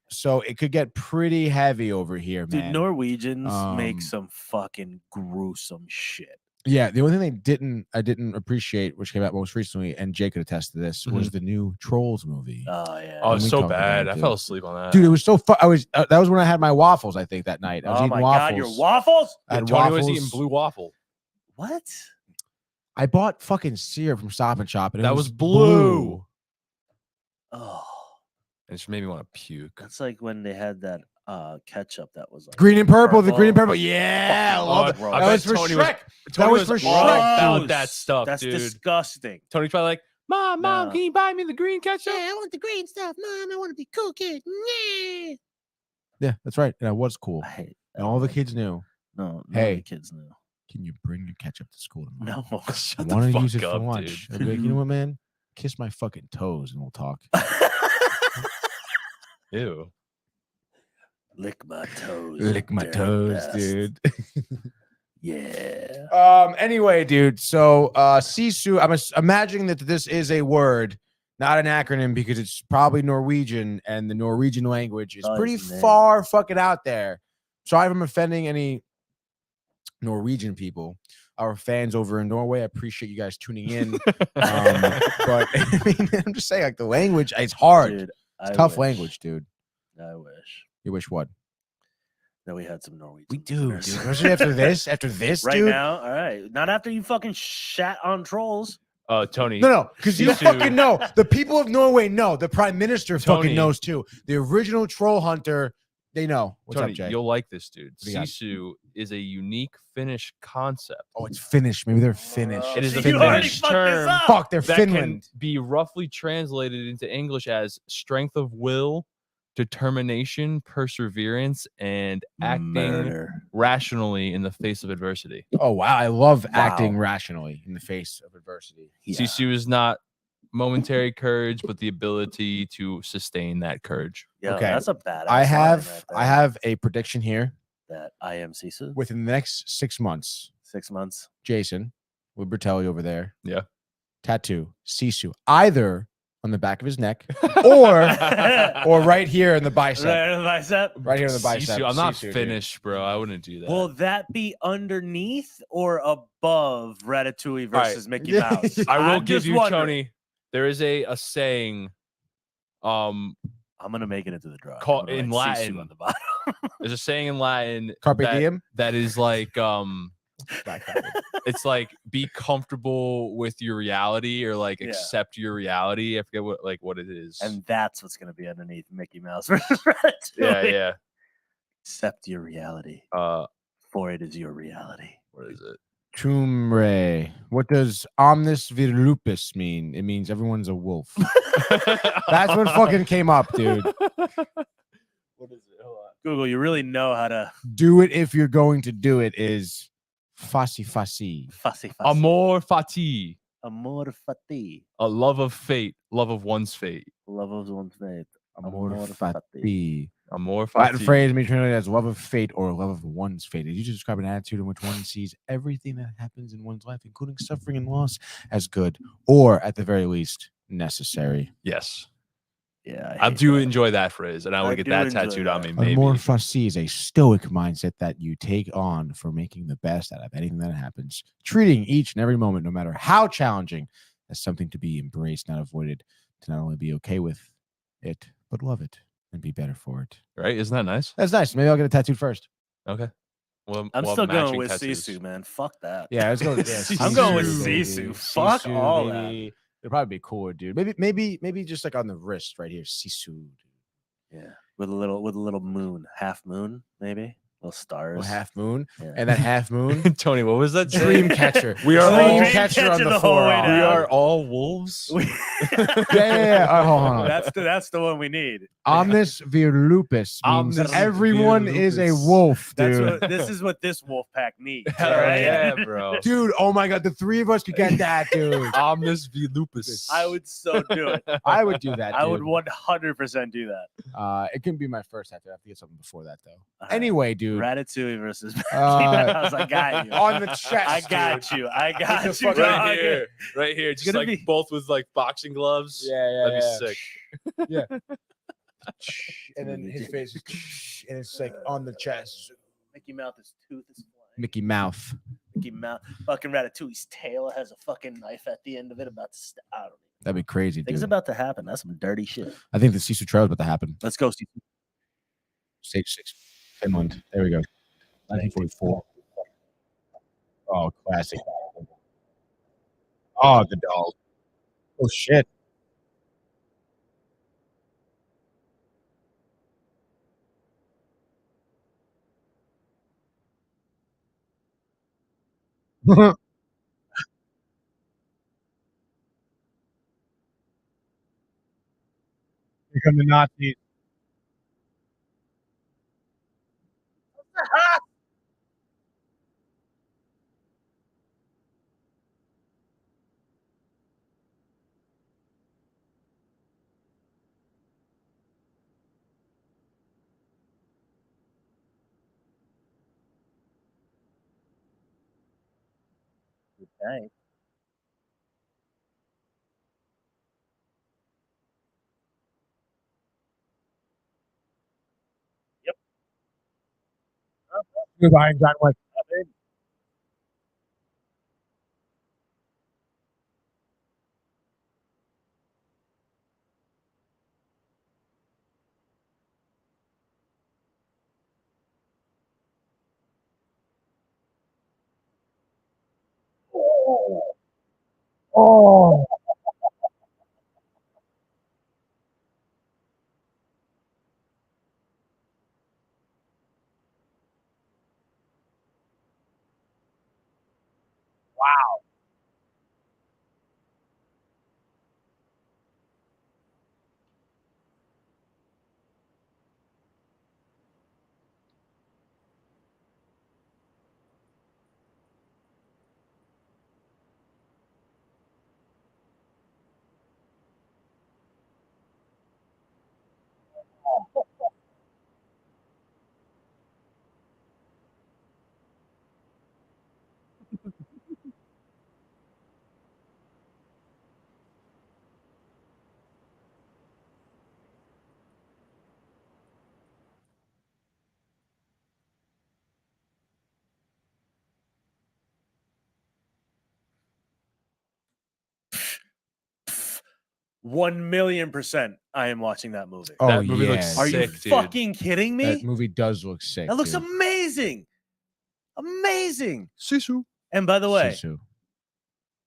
So it could get pretty heavy over here, man. Dude, Norwegians make some fucking gruesome shit. Yeah, the only thing I didn't appreciate, which came out most recently, and Jake could attest to this, was the new Trolls movie. Oh yeah. Oh, it's so bad. I fell asleep on that. Dude, it was so fun. That was when I had my waffles, I think, that night. I was eating waffles. God, your waffles? I had Tony waffles. was eating blue waffle. What? I bought fucking syrup from Stop and Shop, and That it was blue. Oh. It just made me want to puke. That's like when they had that ketchup that was like green and purple. The green and purple. Yeah, I love it. Bro. That was for Tony Shrek. Tony That was for all Shrek. about that stuff, That's dude. disgusting. Tony's probably like, Mom, can you buy me the green ketchup? Yeah, I want the green stuff, Mom. I want to be cool kid. Yeah. Yeah, that's right. And I was cool. And all the kids knew. No, hey, the kids knew. Can you bring your ketchup to school tomorrow? No, I want to use it for lunch. I'd be like, you know what, man? Kiss my fucking toes and we'll talk. Ew. Lick my toes. Lick my toes, dude. Yeah. Anyway, dude. So SISU, I'm imagining that this is a word, not an acronym, because it's probably Norwegian, and the Norwegian language is pretty far fucking out there. Sorry if I'm offending any Norwegian people, our fans over in Norway. I appreciate you guys tuning in. But I mean, I'm just saying, like, the language, it's hard. Dude, it's tough language, dude. I wish. You wish what? That we had some Norwegian. We do, dude. Especially after this, right dude. now. All right. Not after you fucking shat on Trolls. Tony. No, because you fucking know. The people of Norway know. The prime minister fucking knows too. The original troll hunter, they know. What's Tony, up, Jay? you'll like this, dude. What do you got? SISU is a unique Finnish concept. Oh, it's Finnish. Maybe they're Finnish. It is a You already Finnish fucked this term. up. Fuck, they're that Finland. can be roughly translated into English as strength of will, determination, perseverance, and acting rationally in the face of adversity. Oh wow, I love acting rationally in the face of adversity. SISU is not momentary courage, but the ability to sustain that courage. Yeah, Okay. that's a bad. I have a prediction here. That I am SISU. Within the next 6 months, 6 months. Jason Libertelli over there. Yeah. Tattoo SISU either on the back of his neck or right here in the bicep. Right in the bicep. Right here in the bicep. SISU, I'm not SISU, Finnish, bro. I wouldn't do that. Will that be underneath or above Ratatouille versus Mickey Mouse? I will I'm give just you, wondering. Tony. There is a saying. I'm gonna make it into the draw. Called I'm in gonna write SISU Latin. on the bottom. There's a saying in Latin. Carpe that, diem? That is like it's like be comfortable with your reality or like accept your reality. I forget what it is. And that's what's gonna be underneath Mickey Mouse versus Ratatouille. yeah. Accept your reality. For it is your reality. What is it? Tumre. What does omnis vir lupus mean? It means everyone's a wolf. That's what fucking came up, dude. What is it? Hold on. Google, you really know how to Do it if you're going to do it is fassi. fussy. Amor fati. Amor fati. A love of fate. Love of one's fate. Love of one's fate. Amor fati. Amor Latin fati. phrase may be translated as love of fate or love of one's fate. It usually describe an attitude in which one sees everything that happens in one's life, including suffering and loss, as good or, at the very least, necessary. Yes. Yeah. I do enjoy that phrase, and I would get that tattooed on me. Maybe. Amor fati is a stoic mindset that you take on for making the best out of anything that happens, treating each and every moment, no matter how challenging, as something to be embraced, not avoided, to not only be okay with it, but love it and be better for it. Right? Isn't that nice? That's nice. Maybe I'll get it tattooed first. Okay. Well, I'm we'll still have going matching with tattoos. SISU, man. Fuck that. Yeah, let's go. Yeah, I'm going with SISU, SISU. Fuck SISU, all maybe. It'll probably be cooler, dude. Maybe just like on the wrist right here, SISU. Yeah, with a little moon, half moon, maybe. Little stars. half moon, Yeah. and that half moon. Tony, what was that? Dream catcher. We are all Dream catcher on the whole way forearm. We down. are all wolves. Yeah. Hold on. That's the one we need. Omnis vir lupus means Omnis everyone vir is a lupus. wolf, dude. This is what this wolf pack needs. Hell all right? yeah, bro. Dude, oh my god, the three of us could get that, dude. Omnis v lupus. I would so do it. I would do that. I would dude. 100% do that. It can be my first tattoo. I have to get something before that though. Anyway, dude. Ratatouille versus I got you. on the chest. I got you. I got you. right here, right here. Just gonna like be- both with like boxing gloves. Yeah, That'd be sick. Yeah. And then his face is, and it's like on the chest. Mickey Mouth's tooth is flying. Mickey Mouth. Mickey Mouth. Fucking Ratatouille's tail has a fucking knife at the end of it about to I don't know. That'd be crazy, Things dude. about to happen. That's some dirty shit. I think the SISU trial is about to happen. Let's go, Steve. Stage 6, Finland. There we go. 1944. Oh, classic. Oh, the doll. Oh, shit. Here come the Nazis. Okay. Goodbye, John Wick. Oh. Wow. $1,000,000% I am watching that movie. Oh, That movie yeah. looks Are you sick, dude. fucking kidding me? That movie does look sick. That looks dude. amazing. Amazing. Sisu. And by the way, SISU.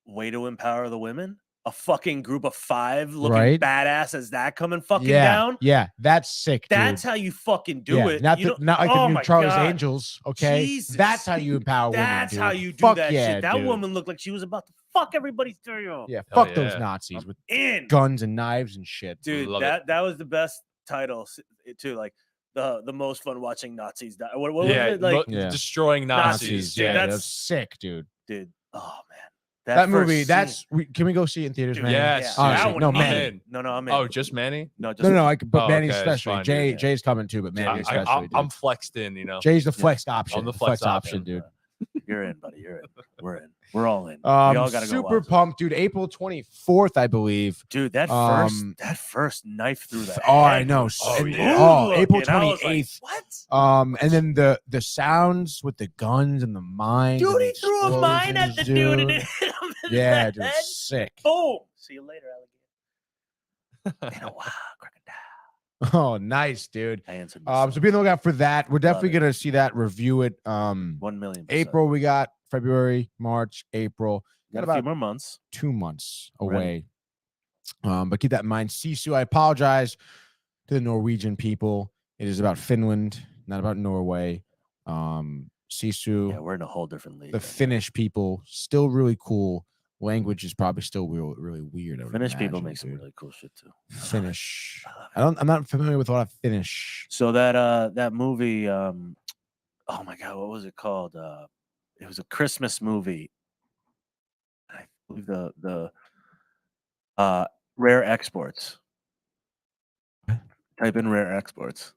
way to empower the women. A fucking group of 5 looking Right? badass as that coming fucking Yeah, down. yeah, that's sick. That's dude. how you fucking do Yeah, it. Not, You the, don't- not like oh the new my Charlie's God. Angels. Okay, Jesus. that's how you empower women. That's dude. how you do Fuck that yeah, shit. That dude. woman looked like she was about to fuck everybody's tail. Yeah, Hell fuck those yeah. Nazis with In. guns and knives and shit. Dude, Love that was the best title too. Like the most fun watching Nazis die. What was Yeah, it? Like, Yeah. destroying Nazis. Nazis. dude, Yeah, that's- that's sick, dude. dude. Oh man, That movie. first That's. scene- Can we go see it in theaters, Dude, man? Yes. yeah, Honestly, that one, no, I'm Manny. in. No, I'm in. Oh, just Manny? No, just No, but Oh, Manny okay, it's especially. fine, Jay, dude. Jay's coming too, but Manny especially. I'm dude. flexed in, you know. Jay's the flexed option. I'm the flex flex option. dude. You're in, buddy. You're in. We're in. We're all in. We all gotta go Super watch it. pumped, dude. April 24th, I believe. Dude, that first knife through the Oh, I head know. was Oh, smooth April looking. I was like, 28th. what? And then the sounds with the guns and the mines. Dude, and he the threw a mine at the explosions, dude and it hit him in Yeah, the dude, head. sick. Boom. See you later, alligator. And a wow, crocodile. Oh, nice, dude. I answered. So be on the lookout for that. We're definitely it. gonna see that, review it. 1,000,000%. April, we got February, March, April. Got a about few more months. 2 months Right. away. But keep that in mind. Sisu, I apologize to the Norwegian people. It is about Finland, not about Norway. SISU. Yeah, we're in a whole different league. The Finnish people still really cool. Language is probably still really weird. Finnish people make some really cool shit too. Finnish. I'm not familiar with a lot of Finnish. So that movie, oh my god, what was it called? It was a Christmas movie. I believe the Rare Exports. Type in Rare Exports.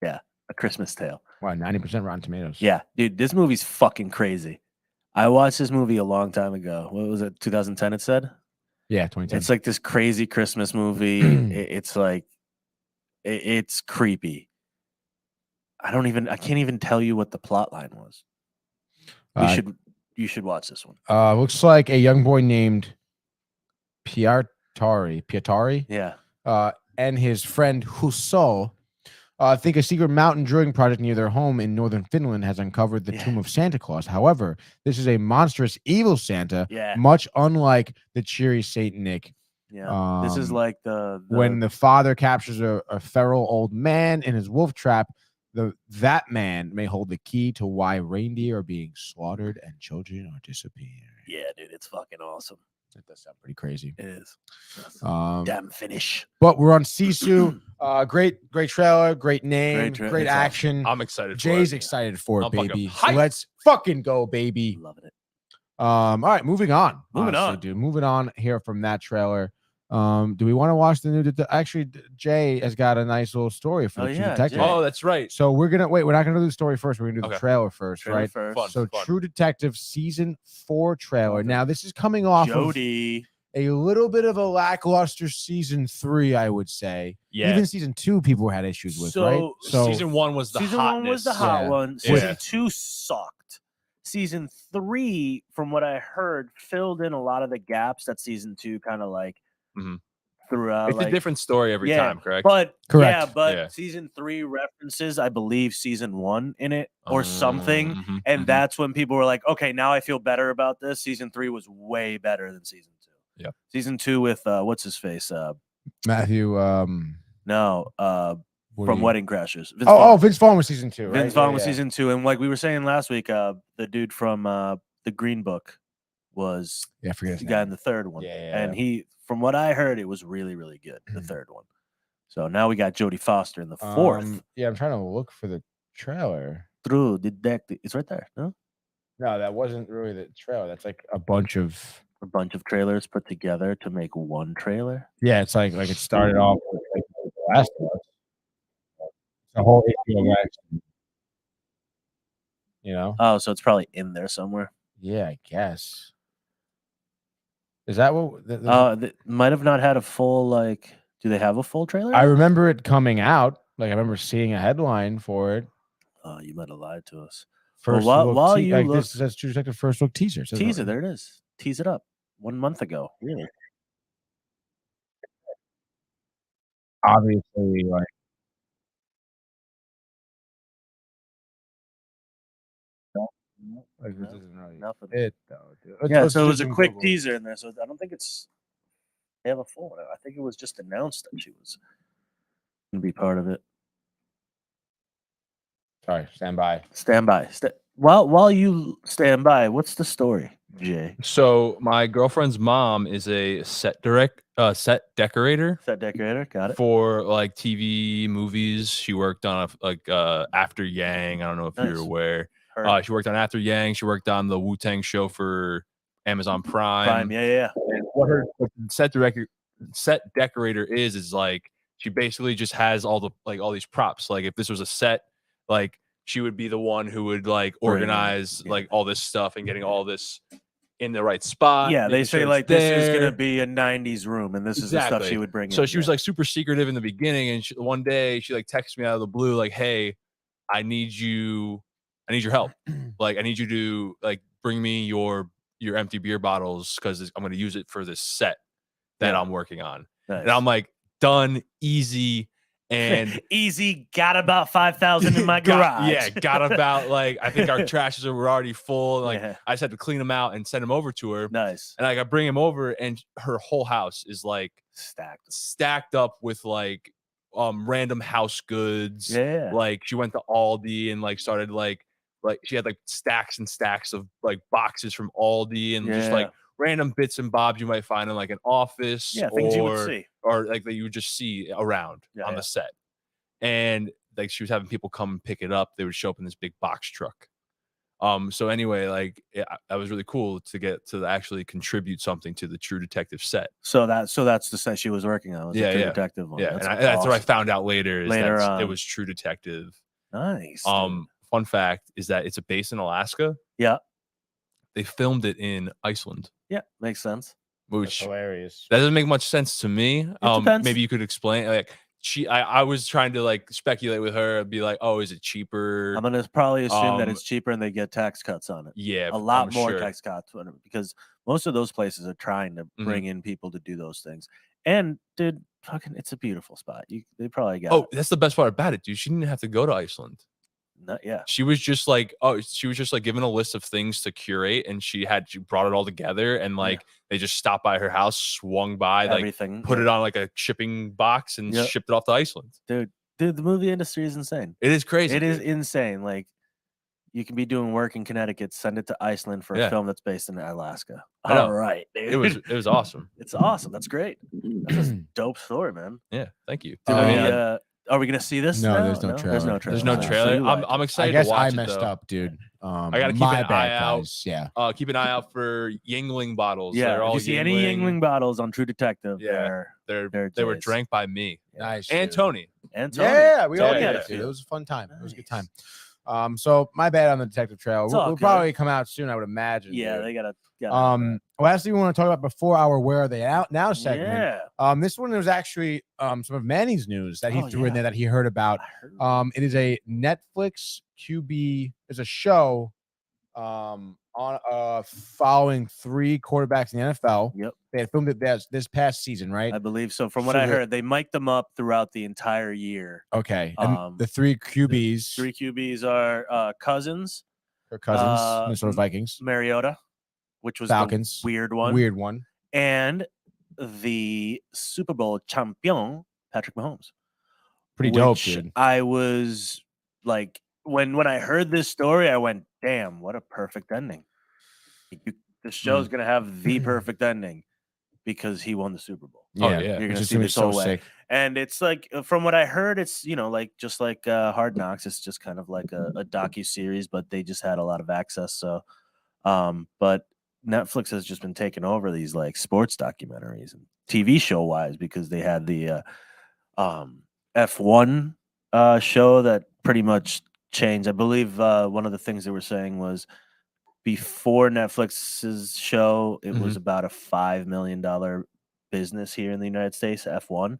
Yeah, A Christmas Tale. Wow, 90% Rotten Tomatoes. Yeah, dude, this movie's fucking crazy. I watched this movie a long time ago. What was it? 2010, it said? Yeah, 2010. It's like this crazy Christmas movie. It's like, it's creepy. I can't even tell you what the plot line was. You should watch this one. Looks like a young boy named Pietari. Yeah. And his friend Husso think a secret mountain drilling project near their home in northern Finland has uncovered the tomb of Santa Claus. However, this is a monstrous evil Santa, much unlike the cheery Saint Nick. Yeah. This is like when the father captures a feral old man in his wolf trap, that man may hold the key to why reindeer are being slaughtered and children are disappearing. Yeah, dude, it's fucking awesome. That does sound pretty crazy. It is. Damn Finnish. But we're on SISU. Great trailer, great name, great action. I'm excited. Jay's excited for it, baby. Hyped. Let's fucking go, baby. Loving it. All right, moving on. Moving on, dude. Moving on here from that trailer. Do we want to watch the new? Actually, Jay has got a nice little story for the True Detective. Oh, that's right. So we're gonna wait. We're not gonna do the story first. We're gonna do the trailer first, Trailer right? first. So True Detective season 4 trailer. Now this is coming off Jody. of a little bit of a lackluster season 3, I would say. Yeah. Even season 2, people had issues with, right? So season 1 was the season hotness. 1 was the hot one. Yeah. Season 2 sucked. Season 3, from what I heard, filled in a lot of the gaps that season 2 kind of like threw out. It's a different story every time, correct? But correct. Yeah, but season 3 references, I believe, season 1 in it or something. And that's when people were like, okay, now I feel better about this. Season 3 was way better than season 2. Yeah. Season 2 with what's his face? Matthew. No, from Wedding Crashers. Vince Vaughn. Vince Vaughn was season 2. Right? Vince Vaughn was season 2, and like we were saying last week, the dude from the Green Book was I forget the guy in the third one. And he, from what I heard, it was really, really good. The third one. So now we got Jodie Foster in the fourth. Yeah, I'm trying to look for the trailer. True Detective. It's right there. No, that wasn't really the trailer. That's like a bunch of trailers put together to make one trailer. Yeah, it's like it started off with like The Last of Us. It's a whole issue of action. You know? Oh, so it's probably in there somewhere. Yeah, I guess. Is that what? They might have not had a full like. Do they have a full trailer? I remember it coming out. Like I remember seeing a headline for it. Oh, you might have lied to us. First well, while you like look, this says True Detective first look teaser. Teaser, there it is. Tease it up. 1 month ago. Really? Obviously, like. Like, this isn't really nothing. It though, dude. Yeah, Let's so it do was a some quick Google. teaser in there. So I don't think they have a full one. I think it was just announced that she was going to be part of it. Sorry, stand by. Stand by. While you stand by, what's the story, Jay? So my girlfriend's mom is a set decorator. Set decorator, got it. For like TV movies. She worked on After Yang. I don't know if you're aware. She worked on After Yang. She worked on the Wu-Tang show for Amazon Prime. Yeah. And what her set decorator is like she basically just has all these props. Like if this was a set, like she would be the one who would like organize like all this stuff and getting all this in the right spot. Yeah, they say like this is gonna be a 90s room, and this is the stuff she would bring in. So she was like super secretive in the beginning, and one day she like texted me out of the blue, like, "Hey, I need your help. Like, I need you to like bring me your empty beer bottles because I'm gonna use it for this set that I'm working on." Nice. And I'm like, done, easy. And easy, got about 5,000 in my garage. Got about like I think our trashes were already full. Like I just had to clean them out and send them over to her. Nice. And like I bring him over, and her whole house is like stacked up with like random house goods. Yeah. Like she went to Aldi and like started like she had like stacks and stacks of like boxes from Aldi and just like random bits and bobs you might find in like an office things you would see. or like that you would just see around on the set. And like she was having people come and pick it up. They would show up in this big box truck. So anyway, like that was really cool to get to actually contribute something to the True Detective set. So that's the set she was working on. Was the True Detective one. Yeah, that's what I found out later. It was True Detective. Nice. Fun fact is that it's based in Alaska. Yeah. They filmed it in Iceland. Yeah, makes sense. That's hilarious. That doesn't make much sense to me. Depends. Maybe you could explain. Like I was trying to like speculate with her and be like, oh, is it cheaper? I'm gonna probably assume that it's cheaper and they get tax cuts on it. Yeah, a lot I'm more sure. tax cuts on it because most of those places are trying to bring in people to do those things. And dude, fucking, it's a beautiful spot. They probably got. Oh, that's the best part about it, dude. She didn't have to go to Iceland. She was just like, given a list of things to curate, and she brought it all together, and like they just stopped by her house, swung by, everything, like put it on like a shipping box and shipped it off to Iceland. Dude, the movie industry is insane. It is crazy. It is insane. Like you can be doing work in Connecticut, send it to Iceland for a film that's based in Alaska. All right, dude. It was awesome. It's awesome. That's great. That's a dope story, man. Yeah, thank you. Are we gonna see this? No, now? there's no trailer. There's no trailer. There's no trailer. I'm excited. I guess to watch I messed it, up, dude. I gotta keep an eye out. Yeah. Keep an eye out for Yingling bottles. Yeah. They're all if you see any Yingling bottles on True Detective, they were drank by me. Nice. And Tony. Yeah, we all Tony. get it. Dude. It was a fun time. It was a good time. So my bad on the detective trail. It's all We'll good. probably come out soon, I would imagine. Yeah, dude. they gotta. Last thing we want to talk about before our "Where Are They Out Now" segment. Yeah. This one was actually some of Manny's news that he threw in there that he heard about. It is a Netflix QB. It's a show on following 3 quarterbacks in the NFL. Yep. They had filmed it this past season, right? I believe so. From what I heard, they mic'd them up throughout the entire year. Okay. And the 3 QBs. 3 QBs are Cousins. Her cousins, Minnesota Vikings. Mariota, which was Falcons. the weird one. Weird one. And the Super Bowl champion, Patrick Mahomes. Pretty dope, dude. I was like, when I heard this story, I went, damn, what a perfect ending. The show's going to have the perfect ending because he won the Super Bowl. Yeah. You're going to Which see is this so whole way. sick. And it's like, from what I heard, it's, like just like Hard Knocks. It's just kind of like a docu-series, but they just had a lot of access. So, but Netflix has just been taking over these like sports documentaries and TV show wise because they had the F1 show that pretty much changed. I believe one of the things they were saying was before Netflix's show, it was about a $5 million business here in the United States, F1.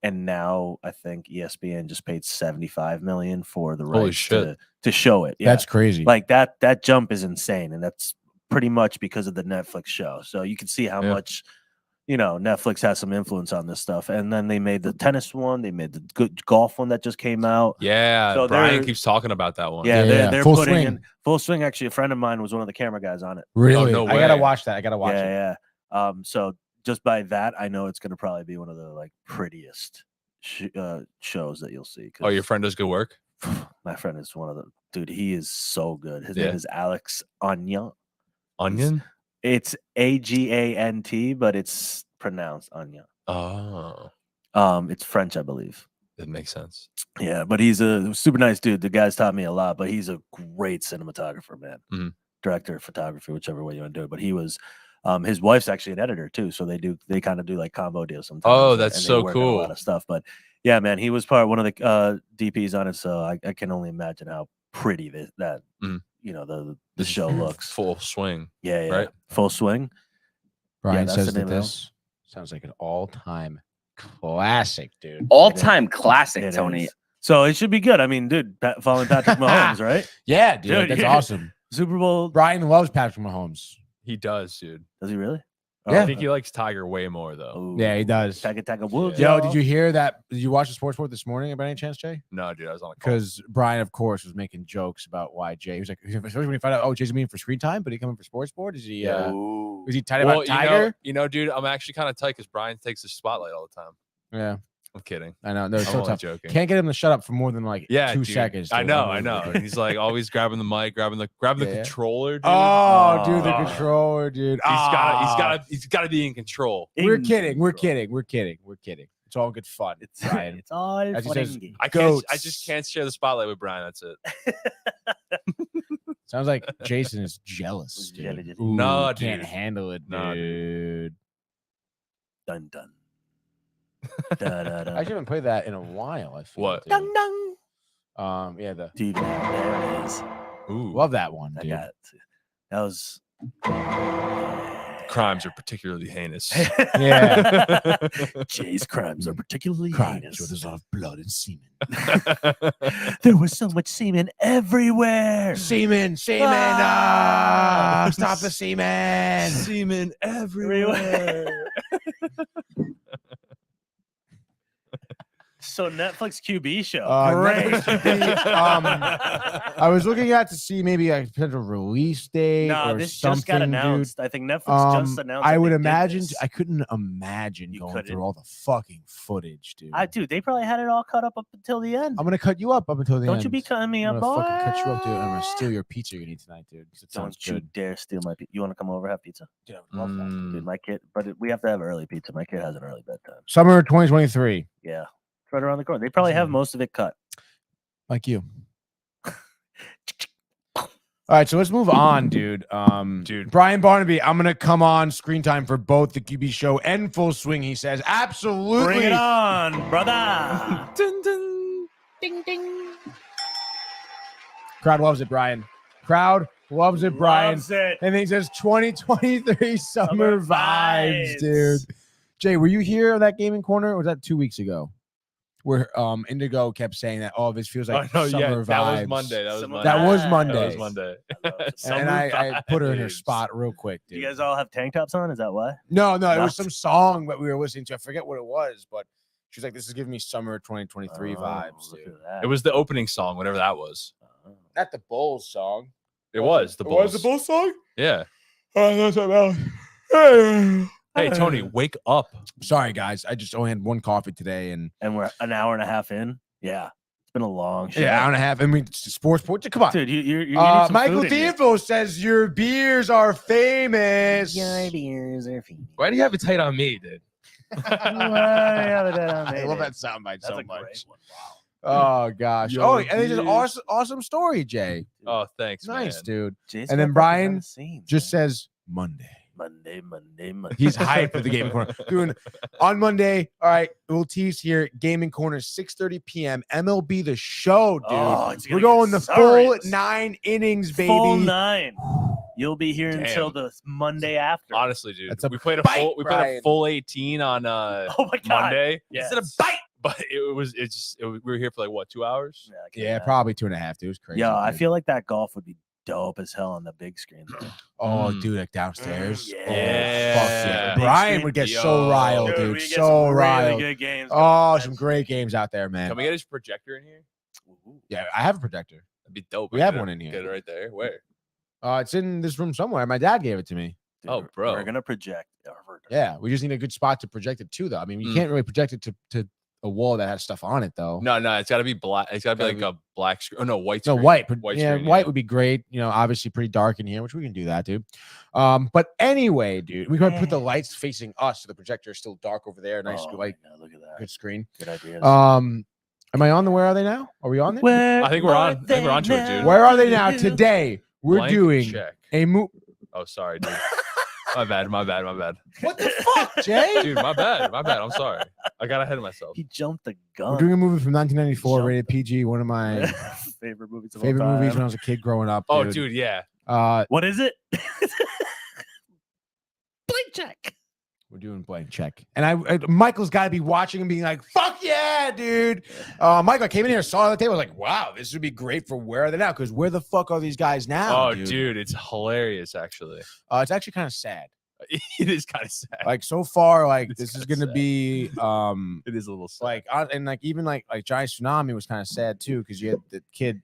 And now I think ESPN just paid $75 million for the rights to show it. Yeah. That's crazy. Like that jump is insane, and that's pretty much because of the Netflix show. So you can see how much Netflix has some influence on this stuff. And then they made the tennis one, they made the good golf one that just came out. Yeah, so Brian keeps talking about that one. Yeah, they're full putting swing. in full swing. Actually, a friend of mine was one of the camera guys on it. Really? Oh, no I gotta way. watch that. I gotta watch it. Yeah. So just by that, I know it's going to probably be one of the like prettiest shows that you'll see. Oh, your friend does good work? My friend is one of the dude. He is so good. His name is Alex Onion. Onion? It's Agant, but it's pronounced Onion. Oh. It's French, I believe. That makes sense. Yeah, but he's a super nice dude. The guy's taught me a lot, but he's a great cinematographer, man. Director of photography, whichever way you want to do it. But he was his wife's actually an editor too, so they kind of do like combo deals sometimes. Oh, that's and they so work on cool. a lot of stuff. But yeah, man, he was one of the DPs on it, so I can only imagine how pretty the show looks. Full swing. Yeah, right? Full swing. Brian that's says the that name of this sounds like an all-time classic, dude. All-time classic, It Tony. is. So it should be good. I mean, dude, following Patrick Mahomes, right? Yeah, dude, that's awesome. Super Bowl. Brian loves Patrick Mahomes. He does, dude. Does he really? Yeah. I think he likes Tiger way more though. Ooh. Yeah, he does. Tiger Woods. Yo, did you hear that? Did you watch the sports report this morning by any chance, Jay? No, dude, I was on the call. Because Brian, of course, was making jokes about why Jay. He was like, especially when he found out, oh, Jay's meeting for screen time, but he coming for sports board? Is he? Is he tight about Tiger? You know, dude, I'm actually kind of tight because Brian takes the spotlight all the time. Yeah, I'm kidding. I know. They're so only tough. joking. Can't get him to shut up for more than like 2 dude. seconds. I dude. know. And he's like always grabbing the mic, grabbing the controller. Dude. Oh, dude, the controller, dude. He's got to be in control. We're kidding. It's all good fun. It's Brian. It's all As he says, fun. I just can't share the spotlight with Brian. That's it. Sounds like Jason is jealous. Dude. Ooh, no, can't dude. handle it, dude. No, dude. Dun dun. I haven't played that in a while. I feel What? dude. Dun dun. Yeah, the Dude, there it is. Ooh. love that one, dude. That was. Crimes are particularly heinous. Yeah. Jay's crimes are particularly Crimes heinous. where there's a lot of blood and semen. There was so much semen everywhere. Semen. Stop the semen. Semen everywhere. So Netflix QB show. Great. I was looking at to see maybe a potential release date. No, or this something, just got announced. Dude. I think Netflix just announced. I that would they did imagine. this. I couldn't imagine going couldn't? through all the fucking footage, dude. Dude, they probably had it all cut up until the end. I'm gonna cut you up until the end. Don't you be cutting me I'm up, gonna boy. fucking cut you up, dude. I'm gonna steal your pizza you're gonna eat tonight, dude. 'Cause it sounds Don't you good. dare steal my pizza. You want to come over have pizza? Dude, I would love that. Dude, my kid, but we have to have early pizza. My kid has an early bedtime. Summer 2023. Yeah, it's right around the corner. They probably have most of it cut. Like you. All right, so let's move on, dude. Brian Barnaby, I'm gonna come on screen time for both the QB show and Full Swing. He says, absolutely. Bring it on, brother. Dun, dun. Ding ding. Crowd loves it, Brian. Crowd loves it, Brian. Loves it. And he says 2023 summer vibes, dude. Jay, were you here on that gaming corner, or was that 2 weeks ago? Where Indigo kept saying that all of this feels like summer vibes. That was Monday. That was Monday. That was Monday. That was Monday. And I put her in her spot real quick, dude. You guys all have tank tops on? Is that why? No, it was some song that we were listening to. I forget what it was, but she's like, this is giving me summer 2023 vibes, dude. It was the opening song, whatever that was. Not the Bulls song. It was the Bulls. Was the Bulls song? Yeah. Oh, that's about. Hey, Tony, wake up. Sorry, guys. I just only had one coffee today, and we're an hour and a half in. Yeah, it's been a long show. Yeah, hour and a half. I mean, sports. Come on, dude. You Michael Theofil says your beers are famous. Your beers are famous. Why do you have it tight on me, dude? I love that soundbite so much. Wow. Oh gosh. Yo, and it's an awesome story, Jay. Oh, thanks, nice, man. dude. Jay's and then got Brian the scenes, just says Monday. Monday. He's hyped for the gaming corner. Doing on Monday. All right, we'll tease here. Gaming corner, 6:30 p.m. MLB the Show, dude. Oh, we're going the full 9 innings, baby. Full 9. You'll be here Damn. until the Monday after. Honestly, dude, That's a we played a bite, full 18 on Oh my God. Monday. Yes. It's a bite. But we were here for like what, 2 hours? Yeah, probably 2.5. Dude, it was crazy. Yeah, I dude. feel like that golf would be dope as hell on the big screen. Oh, dude, like downstairs. Yeah. Oh, fuck yeah. Big Brian screen. would get so riled, Dude, dude. we get So some really riled. good games. Oh, some great games out there, man. Can we get his projector in here? Yeah, I have a projector. That'd be dope. We have one in here. Get it right there. Where? It's in this room somewhere. My dad gave it to me. Dude, Oh, bro. We're gonna project. Yeah, we just need a good spot to project it to, though. I mean, you can't really project it to a wall that has stuff on it, though. No, it's got to be black. It's got to be like a black screen. Oh no, white. No, Screen. white. Screen, White would be great. You know, obviously pretty dark in here, which we can do that, dude. But anyway, dude, we could put the lights facing us so the projector is still dark over there. Nice, Look at that. good screen. Good ideas. Am I on the Where Are They Now? Are we on there? I think we're on. I think we're on to it, dude. Where Are They Now? Today, we're Blank doing check. a movie. Oh, sorry, dude. My bad. What the fuck, Jay? Dude, my bad. I'm sorry. I got ahead of myself. He jumped the gun. We're doing a movie from 1994, rated PG. One of my favorite movies. favorite movies when I was a kid growing up. Oh, dude, yeah. What is it? Blank check. We're doing Blank Check, and Michael's got to be watching and being like, "Fuck yeah, dude!" Michael, I came in here, saw it on the table, I was like, "Wow, this would be great for Where Are They Now?" Because where the fuck are these guys now? Oh, dude, it's hilarious, actually. It's actually kind of sad. It is kind of sad. Like so far, like It's this is kinda gonna be It is a little sad. like and like even like Giant Tsunami was kind of sad too because you had the kid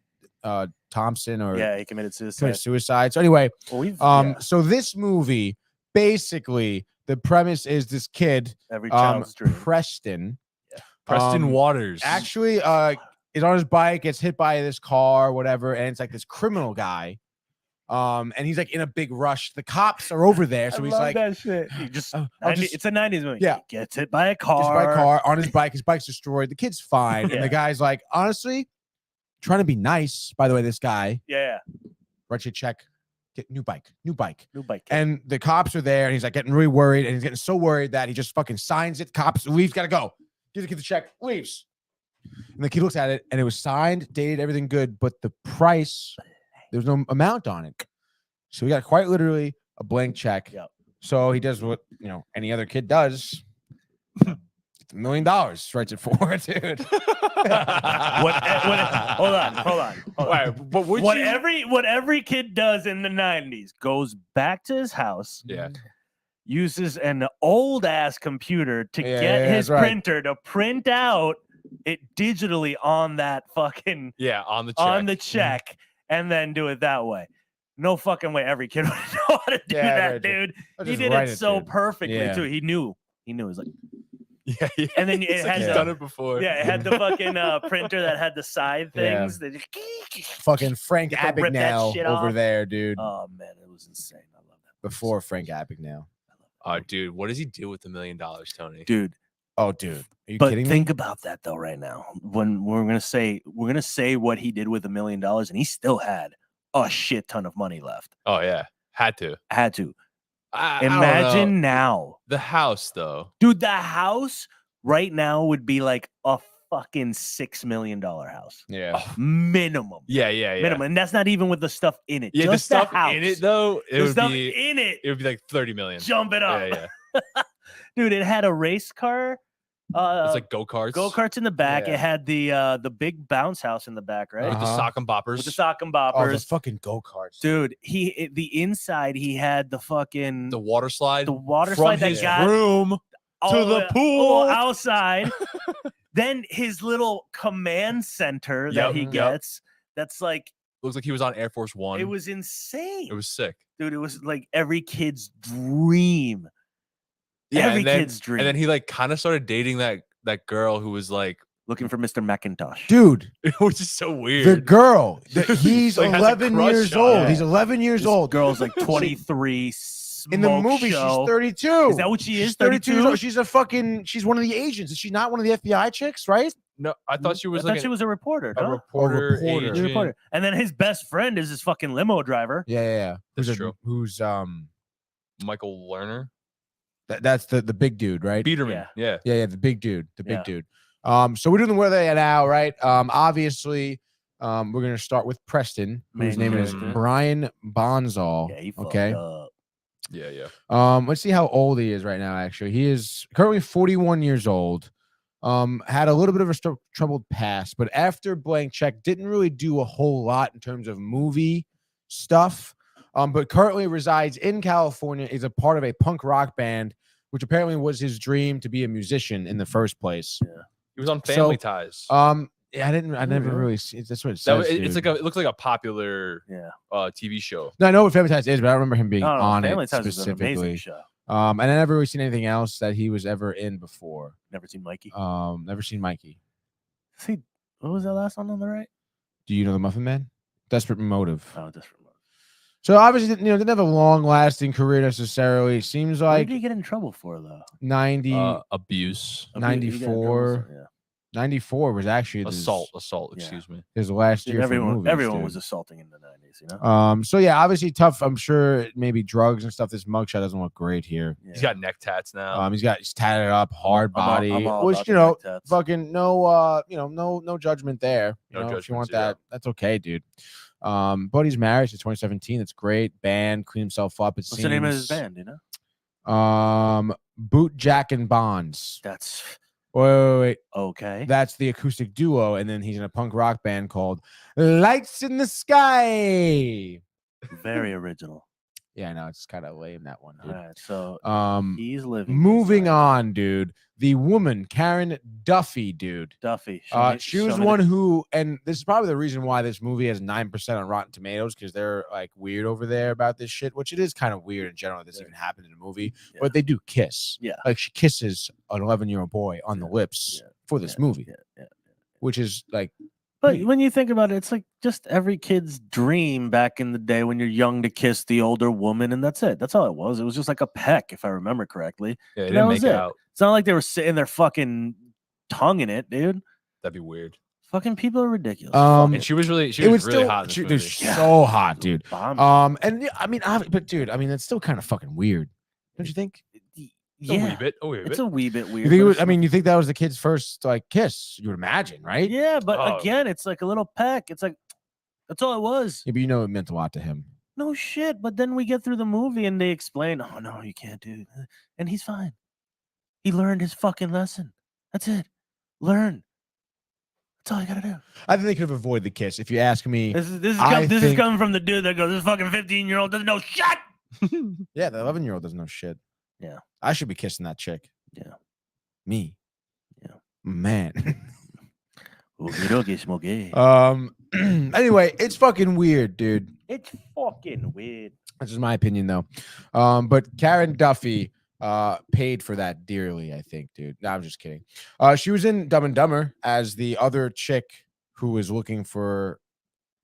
Thompson or Yeah, he committed suicide. So anyway, Well, so this movie basically the premise is this kid every child's dream. Preston Preston Waters actually is on his bike, gets hit by this car, whatever, and it's like this criminal guy. And he's like in a big rush. The cops are over there, so I he's love like, that shit. He just, I'll just- it's a 90s movie. Yeah. He gets hit by a car. gets by a car on his bike. His bike's destroyed. The kid's fine, and Yeah. the guy's like, honestly, trying to be nice. By the way, this guy, Yeah. write you a check, get new bike. New bike. And the cops are there, and he's like getting really worried, and he's getting so worried that he just fucking signs it. Cops leaves, gotta go. Gives the kid the check, leaves. And the kid looks at it, and it was signed, dated, everything good, but the price, there was no amount on it. So we got quite literally a blank check. Yep. So he does what any other kid does. It's $1 million, writes it for, dude. Hold on. Right, but would what you- every kid does in the 90s goes back to his house. Yeah. Uses an old ass computer to Yeah, get his that's right. printer to print out it digitally on that fucking Yeah, on the check. and then do it that way. No fucking way every kid would know how to do Yeah, that, dude. dude. I'll He just did write it it, so dude. perfectly Yeah. too. He knew. It was like, Yeah. and then it It's like had he's the- done it before. yeah, it had the fucking printer that had the side Yeah. things. That Fucking Frank You can rip that Abagnale shit over off. there, dude. Oh man, it was insane. I love that. Before Frank Abagnale. Dude, what does he do with $1 million, Tony? Dude. Oh, dude. Are you But kidding think me? about that though, right now. When we're gonna say what he did with $1 million, and he still had a shit ton of money left. Oh yeah, had to. I don't know. Imagine now, The house though. dude. The house right now would be like a fucking $6 million house. Yeah. Minimum. Yeah. Minimum. And that's not even with the stuff in it. Yeah, the just stuff house. in it though, it The would stuff be in it. it would be like 30 million. Jump it up. Yeah. Dude, it had a race car. It's like go-karts. Go-karts in the back. Yeah. It had the big bounce house in the back, right? With the sock and boppers. With the sock and Oh, the boppers. fucking go-karts. Dude, the inside he had the fucking the water slide. the water from slide that his got room to the pool. outside. Then his little command center that Yep, he yep. gets. That's like Looks like he was on Air Force One. it was insane. It was sick. Dude, it was like every kid's dream. Yeah, Every and then, kid's dream. And then he like kind of started dating that girl who was like, Looking for Mr. McIntosh. Dude, which is so weird. the girl, he's Like, has a 11 crush years on old. her. He's 11 years This old. girl's like 23. In the movie, show. she's 32. Is that what she is? She's 32 years 32? old. She's one of the agents. Is she not one of the FBI chicks, right? No, I thought she was I like thought she was a reporter. a no? reporter. reporter. She's a agent. reporter. And then his best friend is his fucking limo driver. Yeah. That's true. Who's Michael Lerner. that's the big dude, right? Biederman. Yeah. Yeah, the big dude, Yeah. dude. So we're doing where they are now, right? Obviously, we're gonna start with Preston, whose Main name is character. Brian Bonzall. Yeah, he fucked okay. up. Yeah. Let's see how old he is right now. Actually, he is currently 41 years old. Had a little bit of a troubled past, but after Blank Check, didn't really do a whole lot in terms of movie stuff. But currently resides in California. Is a part of a punk rock band, which apparently was his dream to be a musician in the first place. Yeah. He was on Family Ties. Yeah, I never really see. That's what it That, says. it's dude. like it looks like a popular Yeah. TV show. No, I know what Family Ties is, but I don't remember him being No, on Family it Ties is an amazing specifically. show. And I never really seen anything else that he was ever in before. Never seen Mikey. Never seen Mikey. See, what was that last one on the right? Do you know the Muffin Man? Desperate Motive. Oh, different. So obviously, didn't have a long-lasting career necessarily. Seems What like did he get in trouble for though? 90, Abuse. He got in trouble 94. for- yeah. 94 was actually Assault. Yeah. Excuse me. his last Dude, year. for everyone movies, dude. was assaulting in the 90s, you know? So yeah, obviously tough. I'm sure maybe drugs and stuff. This mugshot doesn't look great here. He's got neck tats now. He's tatted up, hard body, I'm all which about the neck tats. fucking no judgment there. No If you judgment, want yeah. that, that's okay, dude. But he's married since 2017. It's great. Band, clean himself up. What's the name of his band, you know? Boot Jack and Bonds. That's Wait. okay. That's the acoustic duo, and then he's in a punk rock band called Lights in the Sky. Very original. Yeah, I know it's kind of lame, that one, dude. All right, so He's living. Moving on, dude. The woman, Karen Duffy, dude. Duffy. She was the one who, and this is probably the reason why this movie has 9% on Rotten Tomatoes, because they're like weird over there about this shit, which it is kind of weird in general that this even happened in a movie. Yeah. But they do kiss. Yeah. Like she kisses an 11-year-old boy on the lips for this movie, which is like. But when you think about it, it's like just every kid's dream back in the day when you're young to kiss the older woman, and that's it. That's all it was. It was just like a peck, if I remember correctly. Yeah, And didn't that was make it. out. It's not like they were sitting there fucking tonguing it, dude. That'd be weird. Fucking people are ridiculous. And she was really hot. She was so hot, dude. And yeah, I mean, but dude, I mean, it's still kind of fucking weird, don't you think? A wee bit. It's a wee bit weird. You think it was, I mean, you think that was the kid's first like kiss? You would imagine, right? Yeah, but again, it's like a little peck. It's like that's all it was. Yeah, but you know, it meant a lot to him. No shit. But then we get through the movie and they explain, oh no, you can't do that. And he's fine. He learned his fucking lesson. That's it. Learn. That's all you gotta do. I think they could have avoided the kiss. If you ask me, This is coming from the dude that goes, this fucking 15-year-old doesn't know shit. Yeah, the 11-year-old doesn't know shit. Yeah. I should be kissing that chick. Yeah. Me. Yeah. Man. Anyway, it's fucking weird, dude. it's fucking weird. That's just my opinion, though. But Karen Duffy paid for that dearly, I think, dude. No, I'm just kidding. She was in Dumb and Dumber as the other chick who was looking for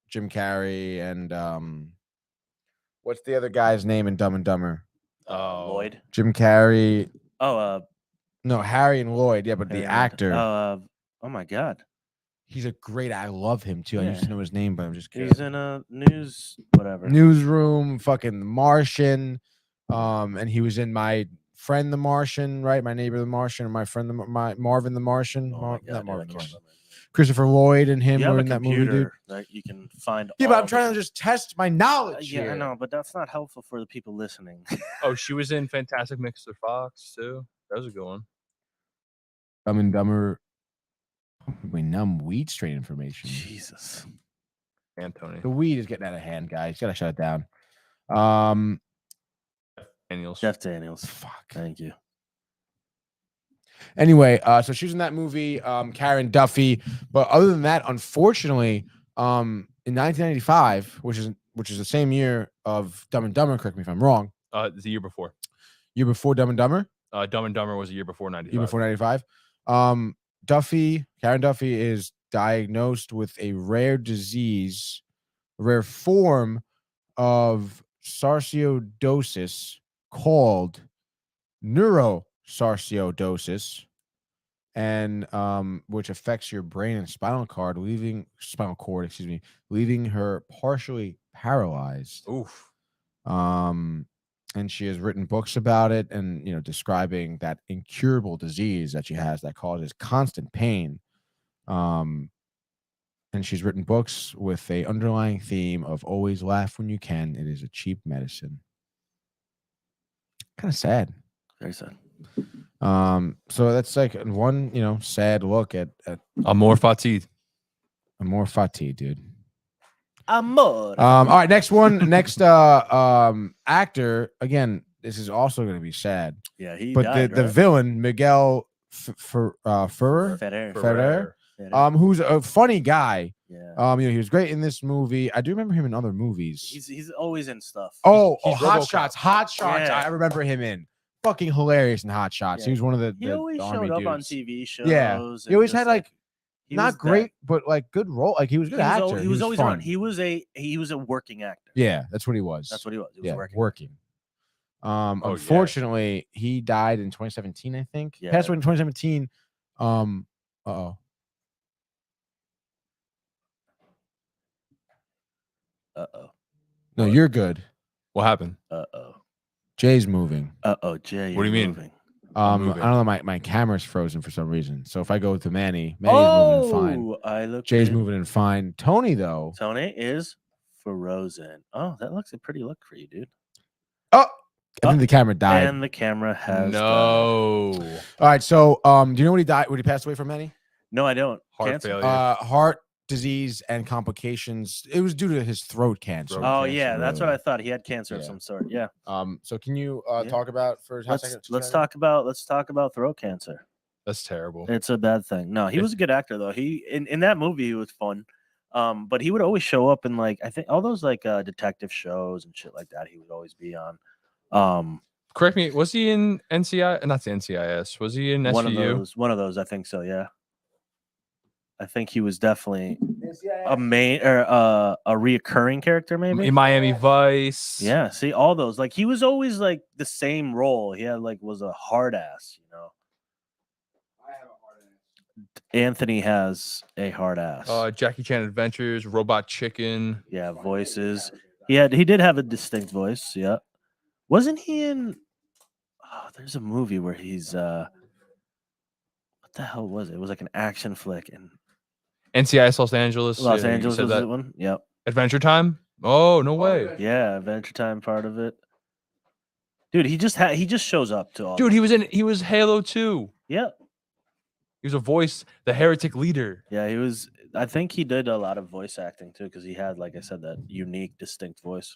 Jim Carrey and what's the other guy's name in Dumb and Dumber? Lloyd. Jim Carrey. No, Harry and Lloyd. Yeah, but the actor. Oh my God. He's a great. I love him too. I Yeah. used to know his name, but I'm just kidding. He's in a news whatever. Newsroom, fucking The Martian. And he was in My Friend the Martian, right? My Neighbor the Martian, or My Friend my Marvin the Martian. Oh my God, Not Marvin the I can't Martian. Christopher Lloyd and him You have were a in that movie, dude. computer that you can find. Yeah, but all I'm trying to just test my knowledge. Yeah, I here. know, but that's not helpful for the people listening. Oh, she was in Fantastic Mr. Fox too. That was a good one. Dumb and Dumber. Wait, numb weed strain information. Jesus. Anthony. The weed is getting out of hand, guys. Gotta shut it down. Daniels. Jeff Daniels. Fuck. Thank you. Anyway, so she was in that movie, Karen Duffy. But other than that, unfortunately, in 1995, which is the same year of Dumb and Dumber, correct me if I'm wrong. The year before. Year before Dumb and Dumber? Dumb and Dumber was a year before 95. Year before 95. Karen Duffy is diagnosed with a rare disease, a rare form of sarcoidosis called neurosarcoidosis, and which affects your brain and spinal cord, leaving her partially paralyzed. Oof. And she has written books about it, and describing that incurable disease that she has that causes constant pain. And she's written books with a underlying theme of always laugh when you can. It is a cheap medicine. Kind of sad. Very sad. So that's like one, sad look at Amor Fati, dude. Amor. All right, next actor. Again, this is also going to be sad. Yeah, he but died, the right? villain, Miguel Ferrer, who's a funny guy. Yeah. He was great in this movie. I do remember him in other movies. He's always in stuff. Oh, he's Hot RoboCop. Shots. Hot Shots. Yeah. I remember him in. Fucking hilarious in Hot Shots. Yeah. He was one of the He always army showed up on dudes. TV shows. Yeah, and he always just, had like he not was great, but like good role. Like he was a good actor. He was always fun. around. He was a working actor. Yeah, that's what he was. That's what he was. He was Yeah, working. working. yeah. Unfortunately, he died in 2017. I think. Yeah. Passed away in 2017. Uh-oh. No, you're good. What happened? Jay's moving. Jay. What do you mean? Moving. I moving. don't know. My camera's frozen for some reason. So if I go to Manny's moving fine. I look. Jay's moving in fine. Tony though. Tony is frozen. Oh, that looks a pretty look for you, dude. Oh, I think the camera died. And the camera has. No. All right. So, do you know what he died? What he passed away from, Manny? No, I don't. Heart Cancer? failure. Heart disease and complications. It was due to his throat cancer. Oh yeah, that's what I thought. He had cancer of some sort. Yeah. So can you talk about for a second? Let's talk about throat cancer. That's terrible. It's a bad thing. No, he was a good actor though. He in that movie he was fun. But he would always show up in like I think all those like detective shows and shit like that. He would always be on. Correct me. Was he in NCI? Not the NCIS. Was he in SVU? One of those. I think so. Yeah. I think he was definitely a main or a reoccurring character, maybe in Miami Vice. Yeah. See all those. Like he was always like the same role. He had like was a hard ass. You know. Anthony has a hard ass. Jackie Chan Adventures, Robot Chicken. Yeah, voices. He did have a distinct voice. Yeah. Wasn't he in? Oh, there's a movie where he's what the hell was it? It was like an action flick and NCIS Los Angeles. Los Angeles was that one. Yep. Adventure Time. Oh no way. Yeah, Adventure Time part of it. Dude, he just shows up to all. Dude, he was Halo 2. Yep. He was a voice, the heretic leader. Yeah, he was. I think he did a lot of voice acting too, because he had, like I said, that unique, distinct voice.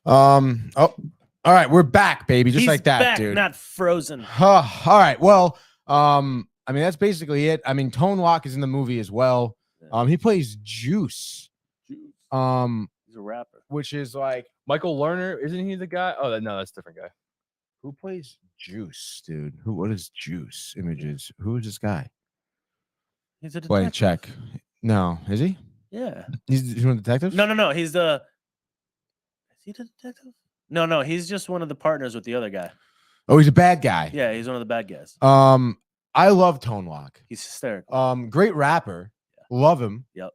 Oh, all right, we're back, baby, just He's like that, back, dude. not frozen. All right, well, I mean that's basically it. I mean, Tone Loc is in the movie as well. He plays Juice. He's a rapper, which is like Michael Lerner. Isn't he the guy? Oh, no, that's a different guy. Who plays Juice, dude? What is Juice? Images. Who is this guy? He's a detective. Wait, check. No, is he? Yeah. He's one of the detectives? No. He's the. Is he the detective? No. He's just one of the partners with the other guy. Oh, he's a bad guy. Yeah, he's one of the bad guys. I love Tone Loc. He's hysterical. Great rapper. Yeah. Love him. Yep.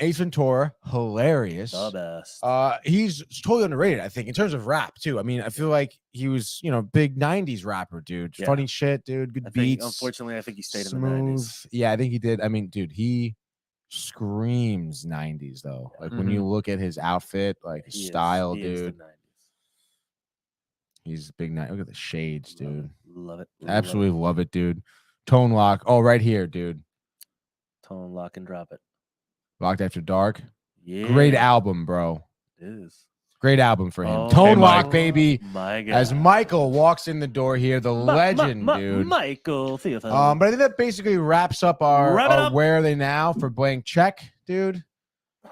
Ace Ventura, hilarious. The best. He's totally underrated, I think, in terms of rap too. I mean, I feel like he was, big '90s rapper, dude. Yeah. Funny shit, dude. Good beats. Unfortunately, I think he stayed smooth. In the '90s. Yeah, I think he did. I mean, dude, he screams '90s though. Like when you look at his outfit, like his style, dude. He's big night. Look at the shades, dude. Love it. Absolutely love it, dude. Tone Loc. Oh, right here, dude. Tone Loc and Drop It. Locked After Dark. Yeah. Great album, bro. It is. Great album for him. Oh, Tone Loc, baby. My God. As Michael walks in the door here, the legend, dude. Michael Theophil. But I think that basically wraps up our Where Are They Now for Blank Check, dude.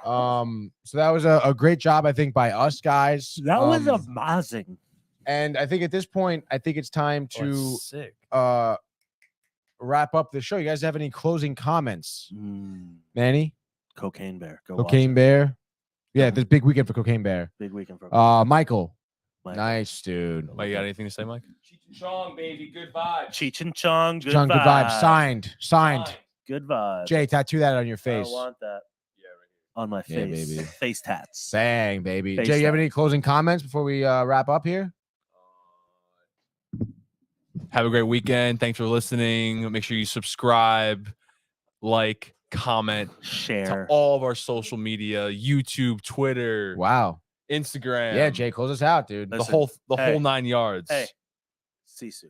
So that was a great job, I think, by us guys. That was amazing. And I think at this point, I think it's time to wrap up the show. You guys have any closing comments? Manny? Cocaine Bear. Cocaine Bear. Yeah, this big weekend for Cocaine Bear. Big weekend for Michael. Nice, dude. Mike, you got anything to say, Mike? Cheech and Chong, baby. Good vibes. Cheech and Chong. Good Chong, vibes. good vibes. Signed. Good vibes. Jay, tattoo that on your face. I want that. Yeah, right here. On my face. Baby. Face tats. Bang, baby. Face Jay, you have tats. any closing comments before we wrap up here? Have a great weekend. Thanks for listening. Make sure you subscribe, like, comment, share to all of our social media, YouTube, Twitter, Instagram. Yeah, Jay, close us out, dude. The whole 9 yards. Hey, Sisu,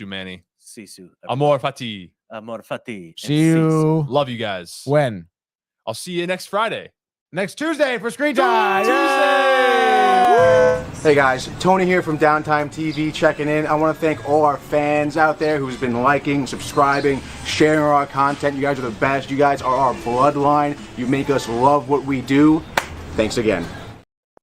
Manny. Sisu. Amor fati. Amor fati. See you. Love you guys. When? I'll see you next Friday. Next Tuesday for Screen Time. Hey guys, Tony here from Downtime TV checking in. I want to thank all our fans out there who's been liking, subscribing, sharing our content. You guys are the best. You guys are our bloodline. You make us love what we do. Thanks again.